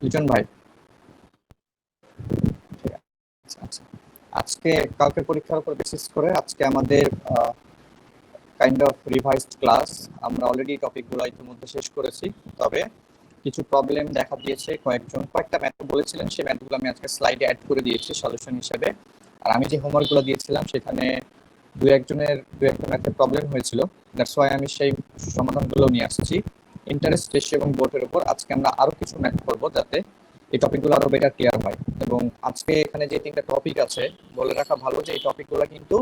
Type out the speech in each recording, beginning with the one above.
লিটন ভাই, ঠিক আছে। আচ্ছা, আজকে কালকের পরীক্ষার উপর বেসিস করে আজকে আমাদের কাইন্ড অফ রিভাইজড ক্লাস। আমরা অলরেডি টপিকগুলো ইতিমধ্যে শেষ করেছি, তবে কিছু প্রবলেম দেখা দিয়েছে। কয়েকটা ম্যাথ বলেছিলেন, সেই ম্যাথগুলো আমি আজকে স্লাইডে অ্যাড করে দিয়েছি সলিউশন হিসেবে। আর আমি যে হোমওয়ার্কগুলো দিয়েছিলাম সেখানে দু একটা ম্যাথের প্রবলেম হয়েছিল, দ্যাটস ওয়াই আমি সেই সমাধানগুলো নিয়ে আসছি। ইন্টারেস্ট রেশিও এবং বোর্ডের উপর আজকে আমরা আরো কিছু ম্যাথ করবো, যাতে এই টপিকগুলো আরো বেটার ক্লিয়ার হয়। এবং আজকে এখানে যে তিনটা টপিক আছে, বলে রাখা ভালো যে এই টপিকগুলো কিন্তু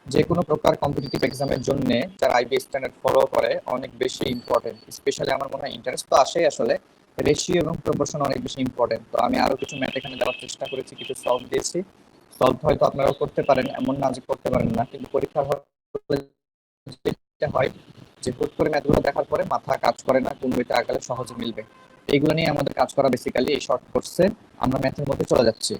যে কোনো প্রকার কম্পিটিটিভ এক্সামের জন্য যারা আইবি স্ট্যান্ডার্ড ফলো করে অনেক বেশি ইম্পর্টেন্ট। স্পেশালি আমার মনে হয় ইন্টারেস্ট তো আসেই, আসলে রেশিও এবং প্রপোর্শন অনেক বেশি ইম্পর্টেন্ট। তো আমি আরো কিছু ম্যাথ এখানে দেওয়ার চেষ্টা করেছি, কিছু সলভ দিয়েছি। সলভ হয়তো আপনারাও করতে পারেন, এমন না যে করতে পারেন না, কিন্তু পরীক্ষার হলে যেটা হয় যে হুট করে ম্যাথগুলো দেখার পরে মাথা কাজ করে না কোন বইটা আগালে সহজে মিলবে। এইগুলো নিয়ে আমাদের কাজ করা বেসিক্যালি এই শর্ট কোর্সে। আমরা ম্যাথের মধ্যে চলে যাচ্ছি।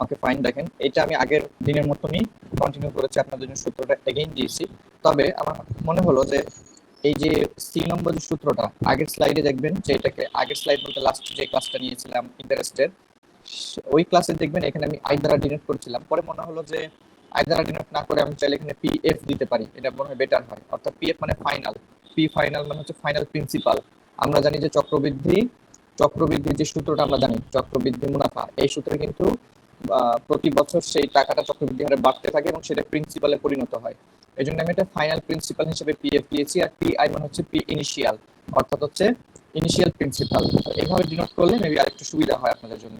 ওকে ফাইন, দেখেন এটা আমি আগের দিনের মতনই কন্টিনিউ করেছি, আপনাদের জন্য সূত্রটা এগেইন দিয়েছি। তবে আমার মনে হলো যে এই যে সি নম্বর যে সূত্রটা আগের স্লাইডে দেখবেন, যে এটাকে আগের স্লাইড বলতে লাস্ট যে ক্লাসটা নিয়েছিলাম ইন্টারেস্টের, ওই ক্লাসে দেখবেন এখানে আমি আই দ্বারা ডিনোট করেছিলাম। পরে মনে হলো যে আই দ্বারা ডিনোট না করে আমি চাইলে এখানে পি এফ দিতে পারি, এটা মনে হয় বেটার হয়। অর্থাৎ পি এফ মানে ফাইনাল, পি ফাইনাল মানে হচ্ছে ফাইনাল প্রিন্সিপাল। আমরা জানি যে চক্রবৃদ্ধির যে সূত্রটা আমরা জানি, চক্রবৃদ্ধি মুনাফা, এই সূত্রে কিন্তু প্রতি বছর সেই টাকাটা চক্রবৃদ্ধি হারে বাড়তে থাকে এবং সেটা প্রিন্সিপালে পরিণত হয়। এই জন্য আমি এটা ফাইনাল প্রিন্সিপাল হিসেবে পিএফ দিয়েছি। আর পি আই মানে হচ্ছে পি ইনিশিয়াল, অর্থাৎ হচ্ছে ইনিশিয়াল প্রিন্সিপাল। এইভাবে ডিনোট করলে মেবি আরেকটু সুবিধা হয় আপনাদের জন্য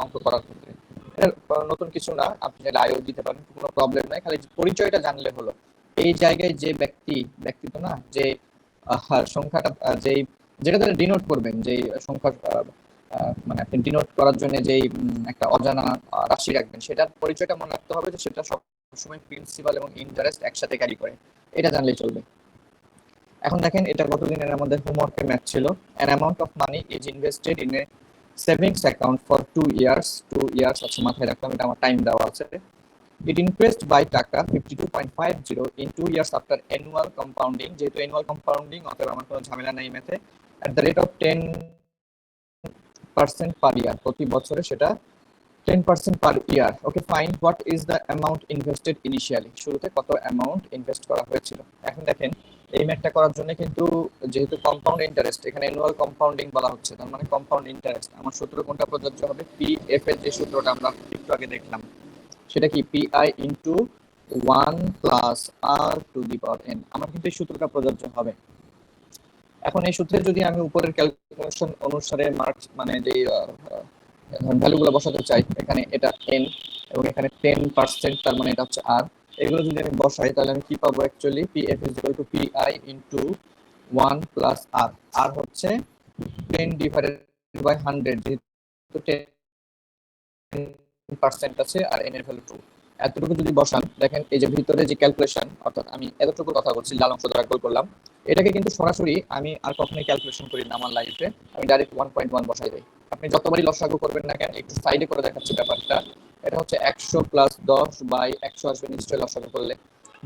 অঙ্ক করার ক্ষেত্রে। এটা নতুন কিছু না, আপনি চাইলে আয়ও দিতে পারেন, কোনো প্রবলেম নাই, খালি পরিচয়টা জানলে হলো। এই জায়গায় যে ব্যক্তি তো না, যে সংখ্যাটা যেই যেটা দ্বারা ডিনোট করবেন, যেই সংখ্যা মানে আপনি ডিনোট করার জন্য যেই একটা অজানা রাশি রাখবেন, সেটার পরিচয়টা মনে রাখতে হবে যে সেটা সবসময় প্রিন্সিপাল এবং ইন্টারেস্ট একসাথে ক্যারি করে। এটা জানলেই চলবে। এখন দেখেন এটা গতদিনের আমাদের হোমওয়ার্কের ম্যাথ ছিল। An amount of money is invested in a savings account for 2 years আছে, মাথায় রাখলাম, এটা আমার টাইম দেওয়া আছে। It increased by টাকা 52.50 in 2 years after annual compounding, যেহেতু annual compounding অতএব আমার কোনো ঝামেলা নাই ম্যাথে। At the rate of 10% per year, প্রতি বছরে সেটা 10% per year. Okay, fine. What is the amount invested initially? শুরুতে কত অ্যামাউন্ট ইনভেস্ট করা হয়েছিল। এখন দেখেন এই ম্যাথটা করার জন্য কিন্তু যেহেতু কম্পাউন্ড ইন্টারেস্ট, এখানে অ্যানুয়াল কম্পাউন্ডিং বলা হচ্ছে, তার মানে কম্পাউন্ড ইন্টারেস্ট। আমার সূত্র কোনটা প্রযোজ্য হবে? পি এফ এর যে সূত্রটা আমরা একটু আগে দেখলাম, সেটা কি P I into 1 plus R to the power N. আমার কিন্তু এই সূত্রটা প্রযোজ্য হবে। এখন এই সূত্রে যদি আমি উপরের ক্যালকুলেশন অনুসারে মার্কস মানে যে ভ্যালুগুলো বসাতে চাই, এখানে এটা এন এবং এখানে 10%, তার মানে এটা হচ্ছে আর। এগুলো যদি আমি বসাই তাহলে আমি কি পাবো? Actually P F is equal to P I into 1 plus R. আর হচ্ছে 10 ডিভাইডেড বাই 100, যেহেতু 10% আছে আর এন এর ভ্যালু 2। এতটুকু যদি বসান, দেখেন এই যে ভিতরে যে ক্যালকুলেশন, অর্থাৎ আমি এতটুকু কথা বলছি, লাল অংশ দ্বারা গোল করলাম, এটাকে কিন্তু সরাসরি আমি আর কখনোই ক্যালকুলেশন করি না আমার লাইফে, আমি ডাইরেক্ট 1.1 বসাই দিই। আপনি যতবারই লসাগু করবেন না কেন, একটু সাইডে করে দেখাচ্ছি ব্যাপারটা। এটা হচ্ছে 100 প্লাস 10 বাই 100 আসবে নিশ্চয়ই লসাগু করলে।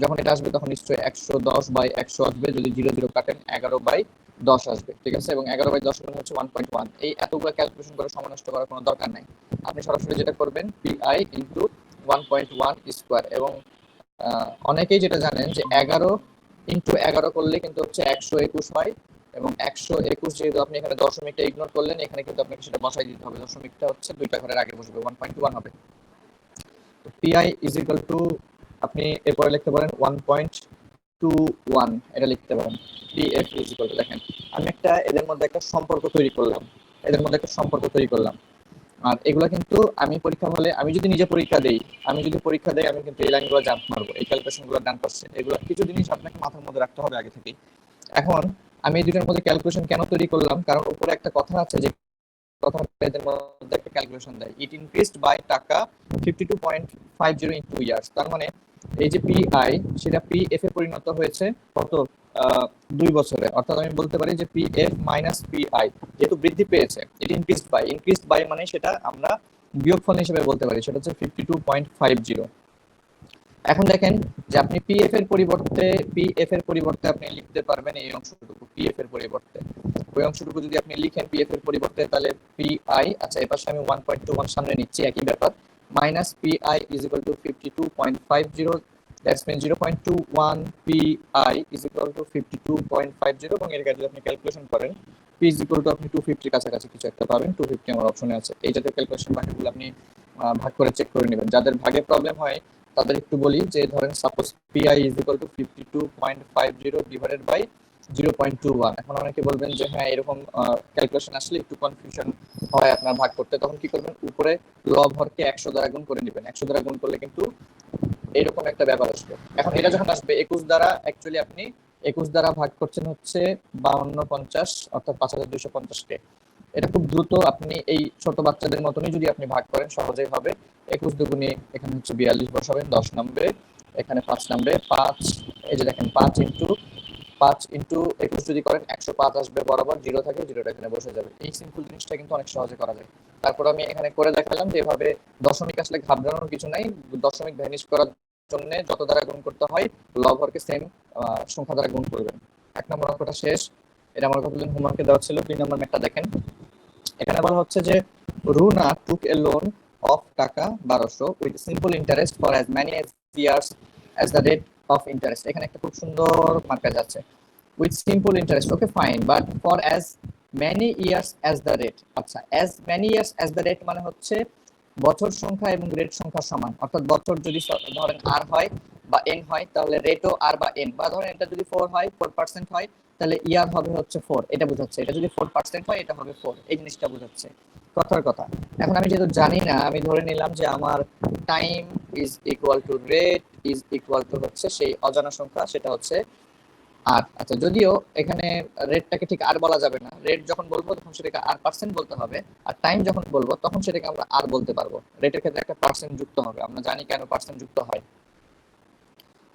যখন এটা আসবে তখন নিশ্চয়ই 110 বাই 100 আসবে, যদি 0 0 কাটেন 11 বাই 10 আসবে, ঠিক আছে। এবং 11 বাই 10 মানে হচ্ছে 1.1। এই এতগুলো ক্যালকুলেশন করে সময় নষ্ট করার কোনো দরকার নাই। আপনি সরাসরি যেটা করবেন পি আই ইন্টু 1.1 স্কোয়ার। এবং অনেকেই যেটা জানেন যে 11 ইন্টু 11 করলে কিন্তু হচ্ছে 121 হয়। এবং 121 যেহেতু আপনি এখানে দশমিকটা ইগনোর করলেন, এখানে কিন্তু আপনাকে সেটা বসাই দিতে হবে, দশমিকটা হচ্ছে দুইটা ঘরের আগে বসবে, 1.1 হবে। তো পিআই ইজ ইকুয়াল টু, আপনি এরপরে লিখতে পারেন 1.21, এটা লিখতে পারেন। পিএফ ইজ ইকুয়াল টু, দেখেন আমি এদের মধ্যে একটা সম্পর্ক তৈরি করলাম। আর এগুলো কিন্তু আমি পরীক্ষা হলে, আমি যদি নিজে পরীক্ষা দেই, আমি কিন্তু এই লাইনগুলো জাম্প মারবো, এই ক্যালকুলেশনগুলো ডান পাশে। এগুলো কিছু জিনিস আপনাকে মাথার মধ্যে রাখতে হবে আগে থেকেই। এখন আমি এই দুটোর মধ্যে ক্যালকুলেশন কেন তৈরি করলাম, কারণ উপরে একটা কথা আছে যে কথা এদের মধ্যে একটা ক্যালকুলেশন দেয়, ইট ইনক্রিজড বাই টাকা 52.50 ইন 2 ইয়ার্স। তার মানে এই যে পিআই, সেটা পিএফ এ পরিণত হয়েছে কত? 2 বছরে। অর্থাৎ আমি বলতে পারি যে পিএফ মাইনাস পিআই যেহেতু বৃদ্ধি পেয়েছে, ইট ইনক্রিজড বাই মানে সেটা আমরা বিয়োগফল হিসেবে বলতে পারি, সেটা হচ্ছে 52.50। এখন দেখেন যে আপনি পিএফ এর পরিবর্তে আপনি লিখতে পারবেন এই অংশটুকু, পিএফ এর পরিবর্তে ওই অংশটুকু যদি আপনি লিখেন পিএফ এর পরিবর্তে, তাহলে পিআই, আচ্ছা এর পাশে আমি 1.21 সামনে নিচ্ছি, একই ব্যাপার, minus pi is equal to 52.50, that's mean 0.21 pi is equal to 52.50, এবং এর যদি আপনি ক্যালকুলেশন করেন পি ইজ ইকুয়াল টু আপনি 250 কাছাকাছি কিছু একটা পাবেন, 250 আমার অপশনে আছে। এই জাতীয় ক্যালকুলেশন বাকিগুলো আপনি ভাগ করে চেক করে নেবেন। যাদের ভাগে প্রবলেম হয় তাদের একটু বলি যে ধরেন suppose pi is equal to 52.50 divided by 0.21। এখন অনেকে বলবেন যে হ্যাঁ এরকম ক্যালকুলেশন আসলে একটু কনফিউশন হয় আপনার ভাগ করতে, তখন কি করবেন, উপরে লব হরকে 100 দ্বারা গুণ করে নেবেন। 100 দ্বারা গুণ করলে কিন্তু এরকম একটা ব্যাপার আসবে। এখন এটা যখন আসবে 21 দ্বারা, অ্যাকচুয়ালি আপনি 21 দ্বারা ভাগ করছেন হচ্ছে 5250, অর্থাৎ 5250 কে। এটা খুব দ্রুত আপনি এই ছোট বাচ্চাদের মতনই যদি আপনি ভাগ করেন সহজেই হবে। 21 দুগুণে এখানে হচ্ছে 42 বসাবেন, 10 নম্বরে, এখানে 5 নম্বরে 5, এই যে দেখেন 5 ইন্টু 21 যদি করেন 105 আসবে, বরাবর জিরো থাকে, জিরোটা এখানে বসে যাবে। এই সিম্পল জিনিসটা কিন্তু অনেক সহজে করা যায়। তারপর আমি এখানে করে দেখালাম যে এভাবে দশমিক আসলে ঘাবড়ানোর কিছু নাই। দশমিক ভ্যানিশ করার জন্য যত দ্বারা গুণ করতে হয় লব হরকে সেম সংখ্যা দ্বারা গুণ করবেন। 1 নম্বর অঙ্কটা শেষ। এটা আমার কতদিন হোমওয়ার্কে দেওয়া ছিল। 2 নম্বর ম্যাথটা দেখেন, এখানে বলা হচ্ছে যে Runa took a loan of taka 1200 with simple interest for as many years as the rate of interest. এখানে একটা খুব সুন্দর মার্কা যাচ্ছে, with simple interest, okay fine, but for as many years as the rate. আচ্ছা, as many years as the rate মানে হচ্ছে বছর সংখ্যা এবং রেট সংখ্যা সমান, অর্থাৎ বছর যদি ধরেন আর হয় বা এন হয়, তাহলে রেটও আর বা এন, বা ধরেন এটা যদি 4 হয়, 4% হয়, তাহলে ইয়ার হবে হচ্ছে 4, এটা বোঝাচ্ছে। এটা যদি 4% হয়, এটা হবে 4, এই জিনিসটা বোঝাচ্ছে, কথার কথা। এখন আমি যেহেতু জানি না, আমি ধরে নিলাম যে আমার time is equal two rate is equal two হচ্ছে সেই অজানা সংখ্যা, সেটা হচ্ছে আর। আচ্ছা, যদিও এখানে রেটটাকে ঠিক আর বলা যাবে না, রেট যখন বলবো তখন সেটাকে আর পার্সেন্ট বলতে হবে, আর টাইম যখন বলবো তখন সেটাকে আমরা আর বলতে পারবো। রেটের ক্ষেত্রে একটা পার্সেন্ট যুক্ত হবে, আমরা জানি কেন পার্সেন্ট যুক্ত হয়।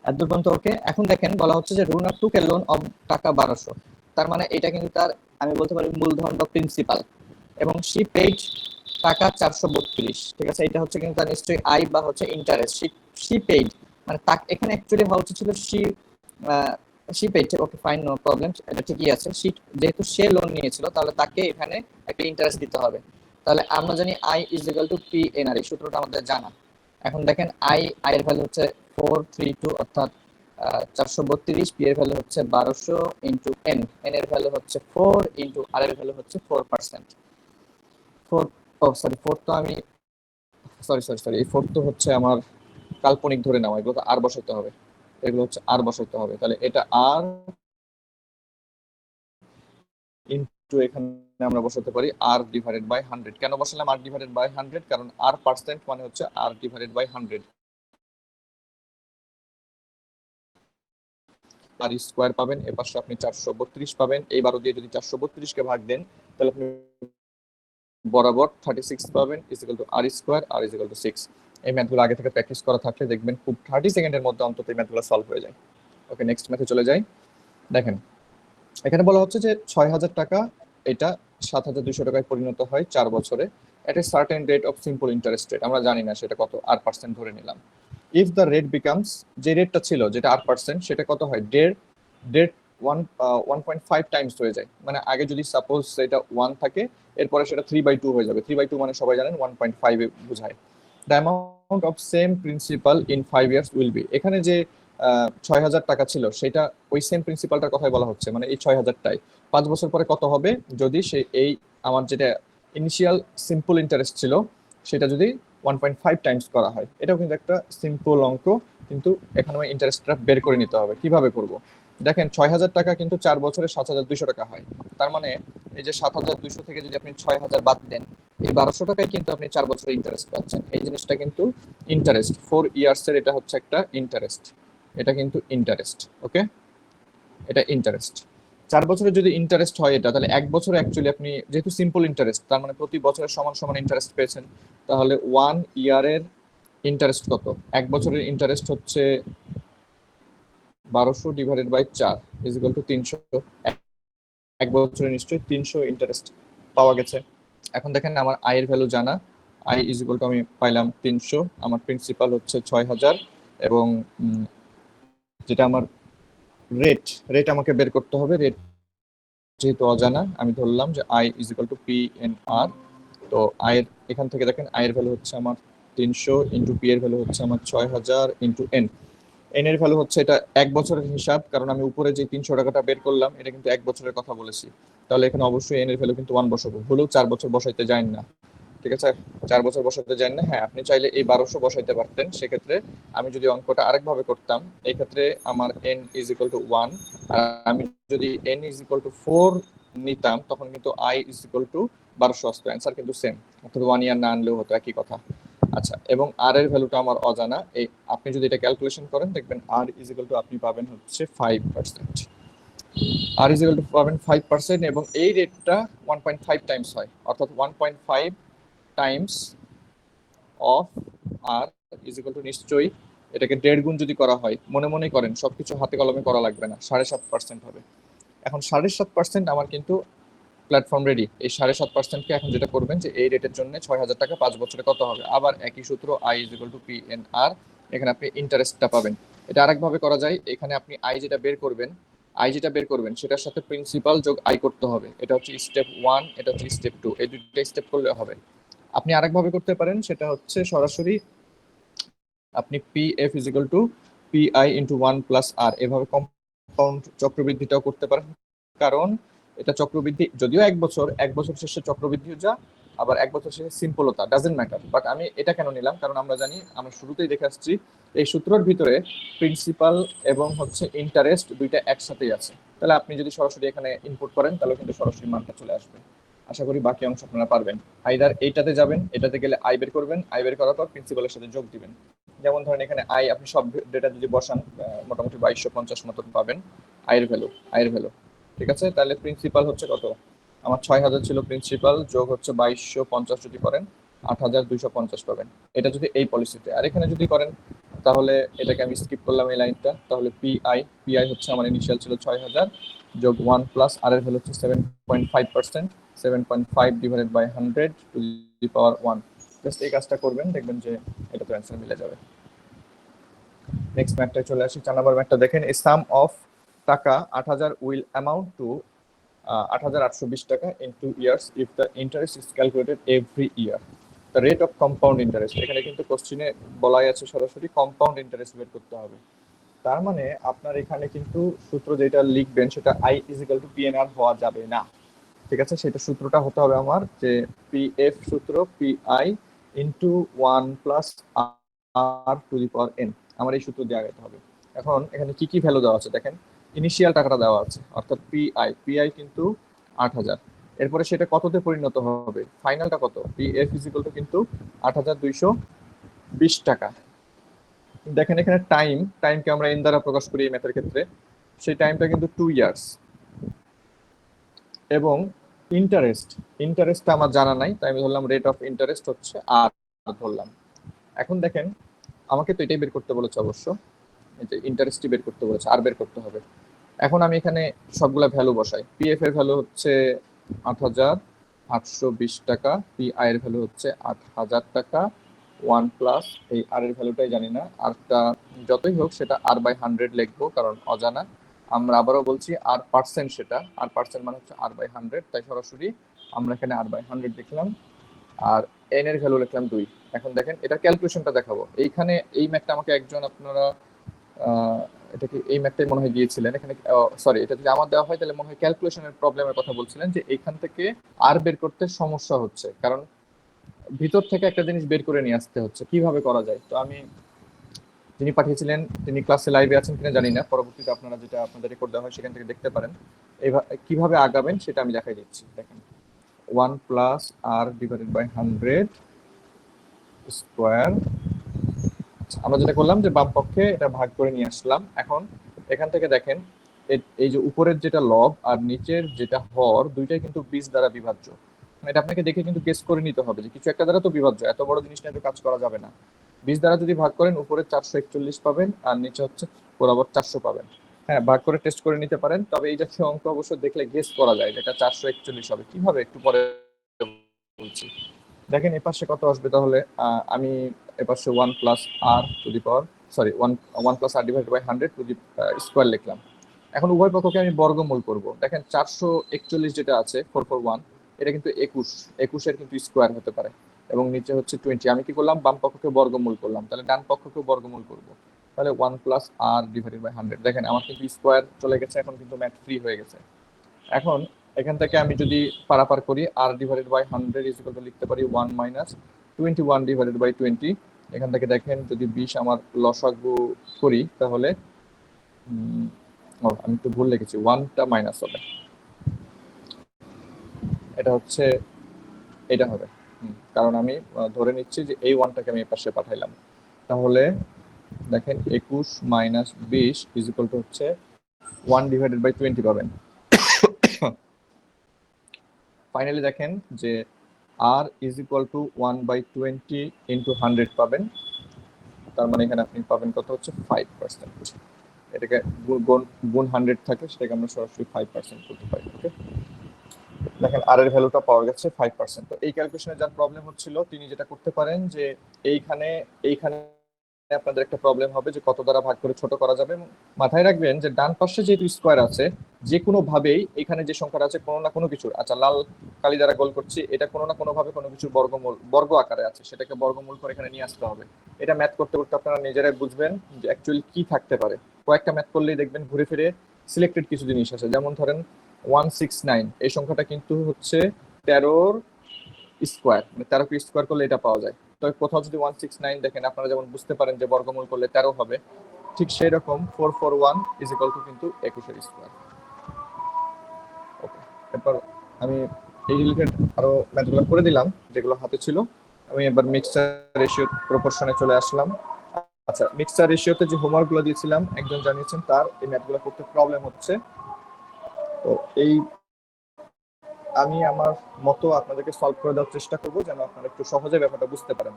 এত পর্যন্ত ওকে। এখন দেখেন বলা হচ্ছে যে Runa took a loan of taka 1200, তার মানে এটা কিন্তু তার, আমি বলতে পারি মূলধন বা প্রিন্সিপাল, এবং শি পেইড টাকা 432, ঠিক আছে। এটা হচ্ছে কিন্তু তার নিশ্চয়ই আই বা হচ্ছে ইন্টারেস্ট। শি পেইড মানে তাকে, এখানে অ্যাকচুয়ালি হওয়া উচিত ছিল she paid, okay fine, no problem, এটা ঠিকই আছে। শি, যেহেতু সে লোন নিয়েছিল, তাহলে তাকে এখানে একটা ইন্টারেস্ট দিতে হবে। তাহলে আমরা জানি I is equal to P N R, এই সূত্রটা আমাদের জানা। এখন দেখেন আই এর ভ্যালু হচ্ছে 432, অর্থাৎ 432, পি এর ভ্যালু হচ্ছে 1200 ইন্টু এন, এন এর ভ্যালু হচ্ছে 4 ইন্টু আর এর ভ্যালু হচ্ছে 4%। 4, ও সরি 4 তো আমি, সরি এই 4 তো হচ্ছে আমার কাল্পনিক ধরে নেওয়া, এগুলো তো আর বসাইতে হবে, এগুলো হচ্ছে আর বসাইতে হবে। তাহলে এটা আর ইন্টু এখানে আমরা বসাতে পারি আর ডিভাইডেড বাই 100। কেন বসালাম আর ডিভাইডেড বাই 100? কারণ আর পার্সেন্ট মানে হচ্ছে আর ডিভাইডেড বাই 100, আর স্কোয়ার পাবেন, এর পাশে আপনি 432 পাবেন। এই 12 দিয়ে যদি 432 কে ভাগ দেন, তাহলে আপনি বরাবর 36 পাবেন, ইজিক্যাল টু আর স্কোয়ার, আর ইজিক্যাল টু 6। এই ম্যাথগুলো আগে থেকে প্র্যাকটিস করা থাকলে দেখবেন খুব 30 সেকেন্ডের মধ্যে অন্তত এই ম্যাথগুলো সলভ হয়ে যায়। ওকে, নেক্সট ম্যাথে চলে যাই। দেখেন এখানে বলা হচ্ছে যে 6000 টাকা এটা 7200 টাকায় পরিণত হয় 4 বছরে, at a certain rate of simple interest rate, আমরা জানি না সেটা কত, আর পার্সেন্ট ধরে নিলাম। ইফ দ্য রেট বিকামস, যে রেটটা ছিল যেটা আর পার্সেন্ট, সেটা কত হয়, দেড় 1.5 টাইমস হয়ে যায়। মানে আগে যদি সাপোজ এটা 1 থাকে, এরপরে সেটা 3/2 হয়ে যাবে। 3/2 মানে সবাই জানেন 1.5 এ বোঝায়। The amount of same principal in 5 years will be, এখানে যে 6000 টাকা ছিল সেটা ওই সেম প্রিন্সিপালটার কথাই বলা হচ্ছে, মানে এই 6000টাই 5 বছর পরে কত হবে, যদি সে এই আমার যেটা ইনিশিয়াল সিম্পল ইন্টারেস্ট ছিল সেটা যদি 1.5 টাইমস করা হয়। এটাও কিন্তু একটা সিম্পল অঙ্ক, কিন্তু এখানে আমার ইন্টারেস্টটা বের করে নিতে হবে। কিভাবে করব? দেখেন 6000 টাকা কিন্তু 4 বছরে 7200 টাকা হয়। তার মানে এই যে 7200 থেকে যদি আপনি 6000 বাদ দেন, এই 1200 টাকায় কিন্তু আপনি 4 বছরে ইন্টারেস্ট পাচ্ছেন। এই জিনিসটা কিন্তু ইন্টারেস্ট, 4 ইয়ার্স এর এটা হচ্ছে একটা ইন্টারেস্ট, এটা কিন্তু ইন্টারেস্ট। ওকে, এটা ইন্টারেস্ট। 4 বছরে যদি ইন্টারেস্ট হয় এটা, তাহলে 1 বছরে অ্যাকচুয়ালি আপনি যেহেতু সিম্পল ইন্টারেস্ট, তার মানে প্রতি বছরের সমান সমান ইন্টারেস্ট পেয়েছেন। তাহলে 1 ইয়ারের ইন্টারেস্ট কত? 1 বছরের ইন্টারেস্ট হচ্ছে 1200 divided by 4 is equal to 300। 1 বছরে নিশ্চয়ই 300 ইন্টারেস্ট পাওয়া গেছে। এখন দেখেন আমার আয়ের ভ্যালু জানা, আই ইজ ইকুয়াল টু আমি পাইলাম 300, আমার প্রিন্সিপাল হচ্ছে 6000, এবং যেটা আমার রেট, রেট আমাকে বের করতে হবে। রেট যেহেতু অজানা, আমি ধরলাম যে I is equal to P N R. তো আয়ের এখান থেকে দেখেন আয়ের ভ্যালু হচ্ছে আমার 300 ইন্টু পি এর ভ্যালু হচ্ছে আমার 6000 ইন্টু এন। এন এর ভ্যালু হচ্ছে এটা 1 বছরের হিসাব, কারণ আমি উপরে যে 300 টাকাটা বের করলাম এটা কিন্তু 1 বছরের কথা বলেছি। তাহলে এখানে অবশ্যই এন এর ভ্যালু কিন্তু 1 বসাবো, হলেও 4 বছর বসাইতে যাই না। ঠিক আছে, 4 বছর বসাতে যান না। হ্যাঁ, আপনি চাইলে এই 1200 বসাইতে পারতেন। সেক্ষেত্রে আমি যদি অঙ্কটা আরেকভাবে করতাম, এই ক্ষেত্রে আমার n ইজ ইকুয়াল টু 1, আর আমি যদি n ইজ ইকুয়াল টু 4 নিতাম, তখন কিন্তু i ইজ ইকুয়াল টু 1200 আসতো। অ্যান্সার কিন্তু সেম, অর্থাৎ 1 ইয়ার না আনলেও হতো, একই কথা। আচ্ছা, এবং r এর ভ্যালুটা আমার অজানা। এই আপনি যদি এটা ক্যালকুলেশন করেন, দেখবেন r ইজ ইকুয়াল টু আপনি পাবেন হচ্ছে 5%। আর ইজ ইকুয়াল টু পাবেন 5%, এবং এই রেটটা 1.5 টাইমস হয়, অর্থাৎ 1.5 times of R is equal to, নিশ্চয়ই এটাকে 1.5 গুণ যদি করা হয়, মনে মনে করেন, সবকিছু হাতে কলমে করা লাগবে না, 7.5% হবে। এখন 7.5% আমার কিন্তু প্ল্যাটফর্ম রেডি। এই 7.5%কে এখন যেটা করবেন যে এই রেটের জন্য 6,000 টাকা 5 বছরে কত হবে, আবার একই সূত্র, I is equal to P N R. এখানে আপনি ইন্টারেস্টটা পাবেন। এটা আরেকভাবে করা যায়, এখানে আপনি আই যেটা বের করবেন সেটার সাথে প্রিন্সিপাল যোগ আই করতে হবে। এটা হচ্ছে স্টেপ 1, এটা হচ্ছে স্টেপ 2, এই দুইটা স্টেপ করলে হবে। আপনি আরেকভাবে করতে পারেন, সেটা হচ্ছে সরাসরি আপনি P F is equal to P I into 1 plus R, এভাবে কম্পাউন্ড চক্রবৃদ্ধিটাও করতে পারেন। কারণ এটা চক্রবৃদ্ধি, যদিও 1 বছর, 1 বছর শেষে চক্রবৃদ্ধিও যা, আবার 1 বছর শেষে সিম্পলতা, ডাজেন্ট ম্যাটার। বাট আমি এটা কেন নিলাম, কারণ আমরা জানি, আমরা শুরুতেই দেখে আসছি, এই সূত্রের ভিতরে প্রিন্সিপাল এবং হচ্ছে ইন্টারেস্ট দুইটা একসাথেই আছে। তাহলে আপনি যদি সরাসরি এখানে ইনপুট করেন, তাহলে কিন্তু সরাসরি মানটা চলে আসবে। আশা করি বাকি অংশ আপনারা পারবেন। আইদার এইটাতে যাবেন, এটাতে গেলে আই বের করবেন, আই বের করার পর প্রিন্সিপালের সাথে যোগ দিবেন। যেমন ধরেন এখানে আই আপনি সব ডেটা যদি বসান, মোটামুটি 2250 মতন পাবেন আয়ের ভ্যালু। ঠিক আছে, তাহলে প্রিন্সিপাল হচ্ছে কত, আমার 6000 ছিল প্রিন্সিপাল, যোগ হচ্ছে 2250 যদি করেন 8250 পাবেন। এটা যদি এই পলিসিতে। আর এখানে যদি করেন, তাহলে এটাকে আমি স্কিপ করলাম এই লাইনটা, তাহলে পিআই হচ্ছে আমার ইনিশিয়াল ছিল 6000, যোগ 1 প্লাস আর এর ভ্যালু হচ্ছে 7.5%, 7.5 divided by 100 to the power 1। জাস্ট এই কাজটা করবেন, দেখবেন যে এটা তো অ্যান্সার মিলে যাবে। নেক্সট ম্যাথটায় চলে আসি। 4 নম্বর ম্যাথটা দেখেন, এ সাম অফ টাকা 8000 উইল অ্যামাউন্ট টু 8820 টাকা in 2 years if the interest is calculated every year. The rate of compound interest, এখানে কিন্তু কোশ্চিনে বলাই আছে সরাসরি কম্পাউন্ড ইন্টারেস্ট বের করতে হবে। তার মানে আপনার এখানে কিন্তু সূত্র যেটা লিখবেন সেটা I is equal two PNR হওয়া যাবে না। ঠিক আছে, সেটা সূত্রটা হতে হবে আমার যে পি এফ সূত্র P I into 1 plus R to the power N. আমার এই সূত্র দিয়ে আগাতে হবে। এখন এখানে কি কি ভ্যালু দেওয়া আছে দেখেন, ইনিশিয়াল টাকাটা দেওয়া আছে, অর্থাৎ পিআই কিন্তু 8000। এরপরে সেটা কততে পরিণত হবে, ফাইনালটা কত, পি এফ ইজিক্যাল টু কিন্তু 8220 টাকা। দেখেন এখানে টাইমকে আমরা এন দ্বারা প্রকাশ করি এই ম্যাথের ক্ষেত্রে, সেই টাইমটা কিন্তু 2 ইয়ার্স। এবং ইন্টারেস্টটা আমার জানা নাই, তাই আমি ধরলাম রেট অফ ইন্টারেস্ট হচ্ছে আর ধরলাম। এখন দেখেন আমাকে তো এটাই বের করতে বলেছে, অবশ্য এই যে ইন্টারেস্টই বের করতে বলেছে, আর বের করতে হবে। এখন আমি এখানে সবগুলা ভ্যালু বসাই। পিএফ এর ভ্যালু হচ্ছে 8820 টাকা, পিআই এর ভ্যালু হচ্ছে 8000 টাকা, 1 প্লাস এই আর এর ভ্যালুটাই জানি না, আরটা যতই হোক সেটা আর বাই 100 লিখবো, কারণ অজানা। আমরা আবারও বলছি আর পার্সেন্ট, সেটা আর পার্সেন্ট মানে হচ্ছে আর বাই 100, তাই সরাসরি আমরা এখানে আর বাই 100 লিখলাম, আর এন এর ভ্যালু লিখলাম 2। এখন দেখেন এটা ক্যালকুলেশনটা দেখাবো। এইখানে এই ম্যাথটা আমাকে একজন আপনারা এটা কি এই ম্যাথটাই মনে হয় দিয়েছিলেন এখানে, সরি, এটা যদি আমার দেওয়া হয় তাহলে মনে হয় ক্যালকুলেশনের প্রবলেমের কথা বলছিলেন, যে এইখান থেকে আর বের করতে সমস্যা হচ্ছে, কারণ ভিতর থেকে একটা জিনিস বের করে নিয়ে আসতে হচ্ছে, কিভাবে করা যায়। তো আমি, যিনি পাঠিয়েছিলেন তিনি ক্লাসে লাইভে আছেন কিনা জানি না, পরবর্তীতে আপনারা যেটা আপনাদের রেকর্ড দেওয়া হয় সেখান থেকে দেখতে পারেন। কিভাবে আগাবেন সেটা আমি দেখাই দিচ্ছি। দেখেন 1 plus R divided by 100 square. আমরা যেটা করলাম যে বাম পক্ষে এটা ভাগ করে নিয়ে আসলাম। এখন এখান থেকে দেখেন এই যে উপরের যেটা লব আর নিচের যেটা হর, দুইটাই কিন্তু 20 দ্বারা বিভাজ্য। এটা আপনাকে দেখে কিন্তু গেস করে নিতে হবে যে কিছু একটা দ্বারা তো বিভাজ্য, এত বড় জিনিস নিয়ে তো কাজ করা যাবে না। 20 দ্বারা যদি ভাগ করেন উপরে 441 পাবেন, আর নিচে হচ্ছে বরাবর 400 পাবেন। হ্যাঁ, ভাগ করে টেস্ট করে নিতে পারেন, তবে এই জাতীয় অঙ্ক অবশ্য দেখলে গেস করা যায় যেটা 441 হবে। কিভাবে একটু পরে বলছি। দেখেন এপাশে কত আসবে, তাহলে আমি এপাশে 1 plus R to the power, sorry 1 plus R divided by 100 to the square লিখলাম। এখন উভয় পক্ষকে আমি বর্গমূল করব। দেখেন 441 যেটা আছে 441, এটা কিন্তু 21 কিন্তু স্কোয়ার হতে পারে, এবং নিচে হচ্ছে 20। আমি কি করলাম, বাম পক্ষকে বর্গমূল করলাম, তাহলে ডান পক্ষকে বর্গমূল করব। তাহলে 1+r/100। দেখেন আমার কিন্তু স্কোয়ার চলে গেছে, এখন কিন্তু ম্যাথ ফ্রি হয়ে গেছে। এখন এখান থেকে আমি যদি পারাপার করি, r/100 লিখতে পারি 1 - 21/20। এখান থেকে দেখেন যদি 20 আমার লসাগু করি, তাহলে আমি একটু ভুল লিখেছি, 1টা মাইনাস হবে, এটা হচ্ছে, এটা হবে। কারণ আমি ধরে নিচ্ছি যে এই 1টাকে আমি পাশে পাঠাইলাম। তাহলে দেখেন 21 - 20 হচ্ছে 1/20 পাবেন। ফাইনালি দেখেন যে r = 1/20 × 100 পাবেন। তার মানে এখানে আপনি পাবেন কত হচ্ছে 5%। এটাকে গুণ 100 থাকে, সেটাকে আমরা সরাসরি 5% করতে পারি। ওকে, দেখেন আর এর ভ্যালুটা পাওয়া গেছে 5%। তো এই ক্যালকুলেশনে যার প্রবলেম হচ্ছিল তিনি যেটা করতে পারেন যে এইখানে এইখানে আপনাদের একটা প্রবলেম হবে যে কত দ্বারা ভাগ করে ছোট করা যাবে। মাথায় রাখবেন যে ডান পাশে যেহেতু স্কোয়ার আছে, যে কোনো ভাবেই এখানে যে সংখ্যাটা আছে কোনো না কোনো কিছুর, আচ্ছা লাল কালি দ্বারা গোল করছি, এটা কোনো না কোনো ভাবে কোনো কিছুর বর্গমূল, বর্গ আকারে আছে, সেটাকে বর্গমূল করে এখানে নিয়ে আসতে হবে। এটা ম্যাথ করতে করতে আপনারা নিজেরাই বুঝবেন যে অ্যাকচুয়ালি কি থাকতে পারে। কয়েকটা ম্যাথ করলেই দেখবেন ঘুরে ফিরে সিলেক্টেড কিছু জিনিস আছে। যেমন ধরেন 169, এই সংখ্যাটা কিন্তু হচ্ছে 13 স্কোয়ার, মানে 13কে স্কোয়ার করলে এটা পাওয়া যায়। তবে কোথাও যদি 169 দেখেন, আপনারা যেমন বুঝতে পারেন যে বর্গমূল করলে 13 হবে, ঠিক সেই রকম 441 কিন্তু 21 স্কোয়ার। ওকে, এরপর আমি এই রিলেটেড আরো ম্যাথগুলো করে দিলাম যেগুলো হাতে ছিল। আমি এবার মিক্সচার রেশিও প্রপোর্শনে চলে আসলাম। আচ্ছা, মিক্সচার রেশিওতে যে হোমওয়ার্কগুলো দিয়েছিলাম, একজন জানিয়েছেন তার এই ম্যাথগুলো করতে প্রবলেম হচ্ছে। তো এই আমি আমার মতো আপনাদেরকে সলভ করে দেওয়ার চেষ্টা করবো, যেন আপনারা একটু সহজে ব্যাপারটা বুঝতে পারেন।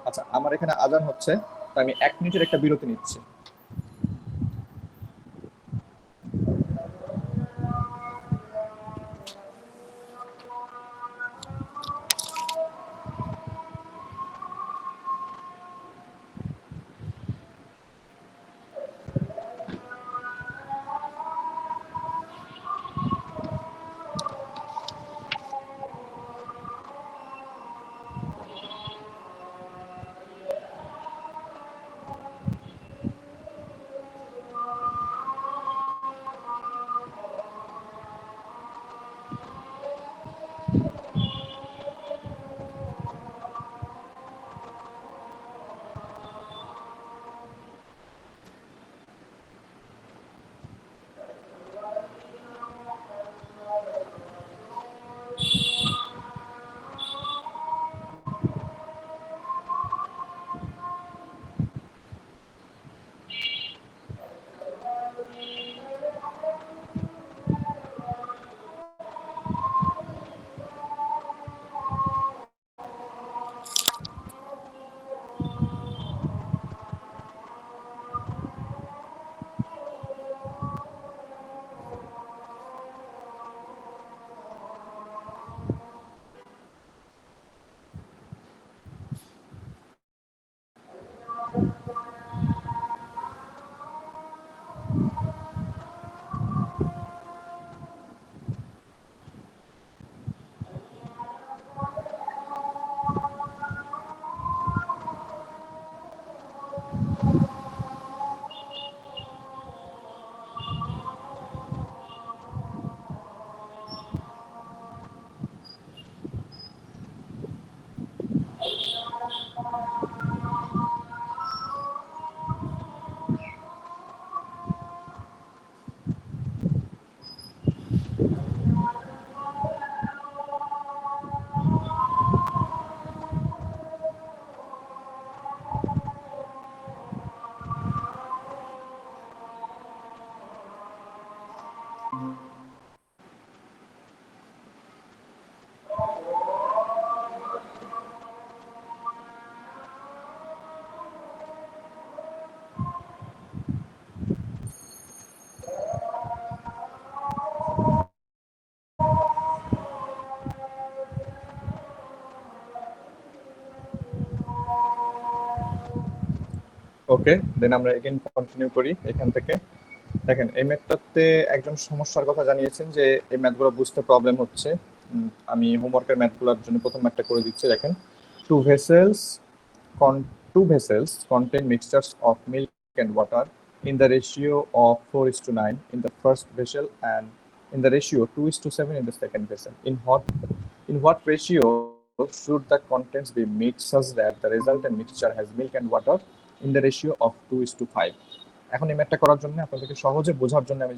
আচ্ছা, আমার এখানে আজান হচ্ছে, তো আমি 1 মিনিটের একটা বিরতি নিচ্ছি। ওকে, দেন আমরা এগেইন কন্টিনিউ করি এখান থেকে। দেখেন এই ম্যাথটাতে একজন সমস্যার কথা জানিয়েছেন যে এই ম্যাথগুলো বুঝতে প্রবলেম হচ্ছে। আমি হোমওয়ার্কের ম্যাথগুলোর জন্য প্রথম ম্যাথটা করে দিচ্ছি। দেখেন, two vessels two vessels contain mixtures of milk and water in the ratio of 4:9 in the first vessel and in the ratio 2:7 in the second vessel. In what ratio should the contents be mixed such that the resultant mixture has milk and water in the ratio of 2:5? এখন এই ম্যাথটা করার জন্য আপনাদেরকে সহজে বোঝার জন্য আমি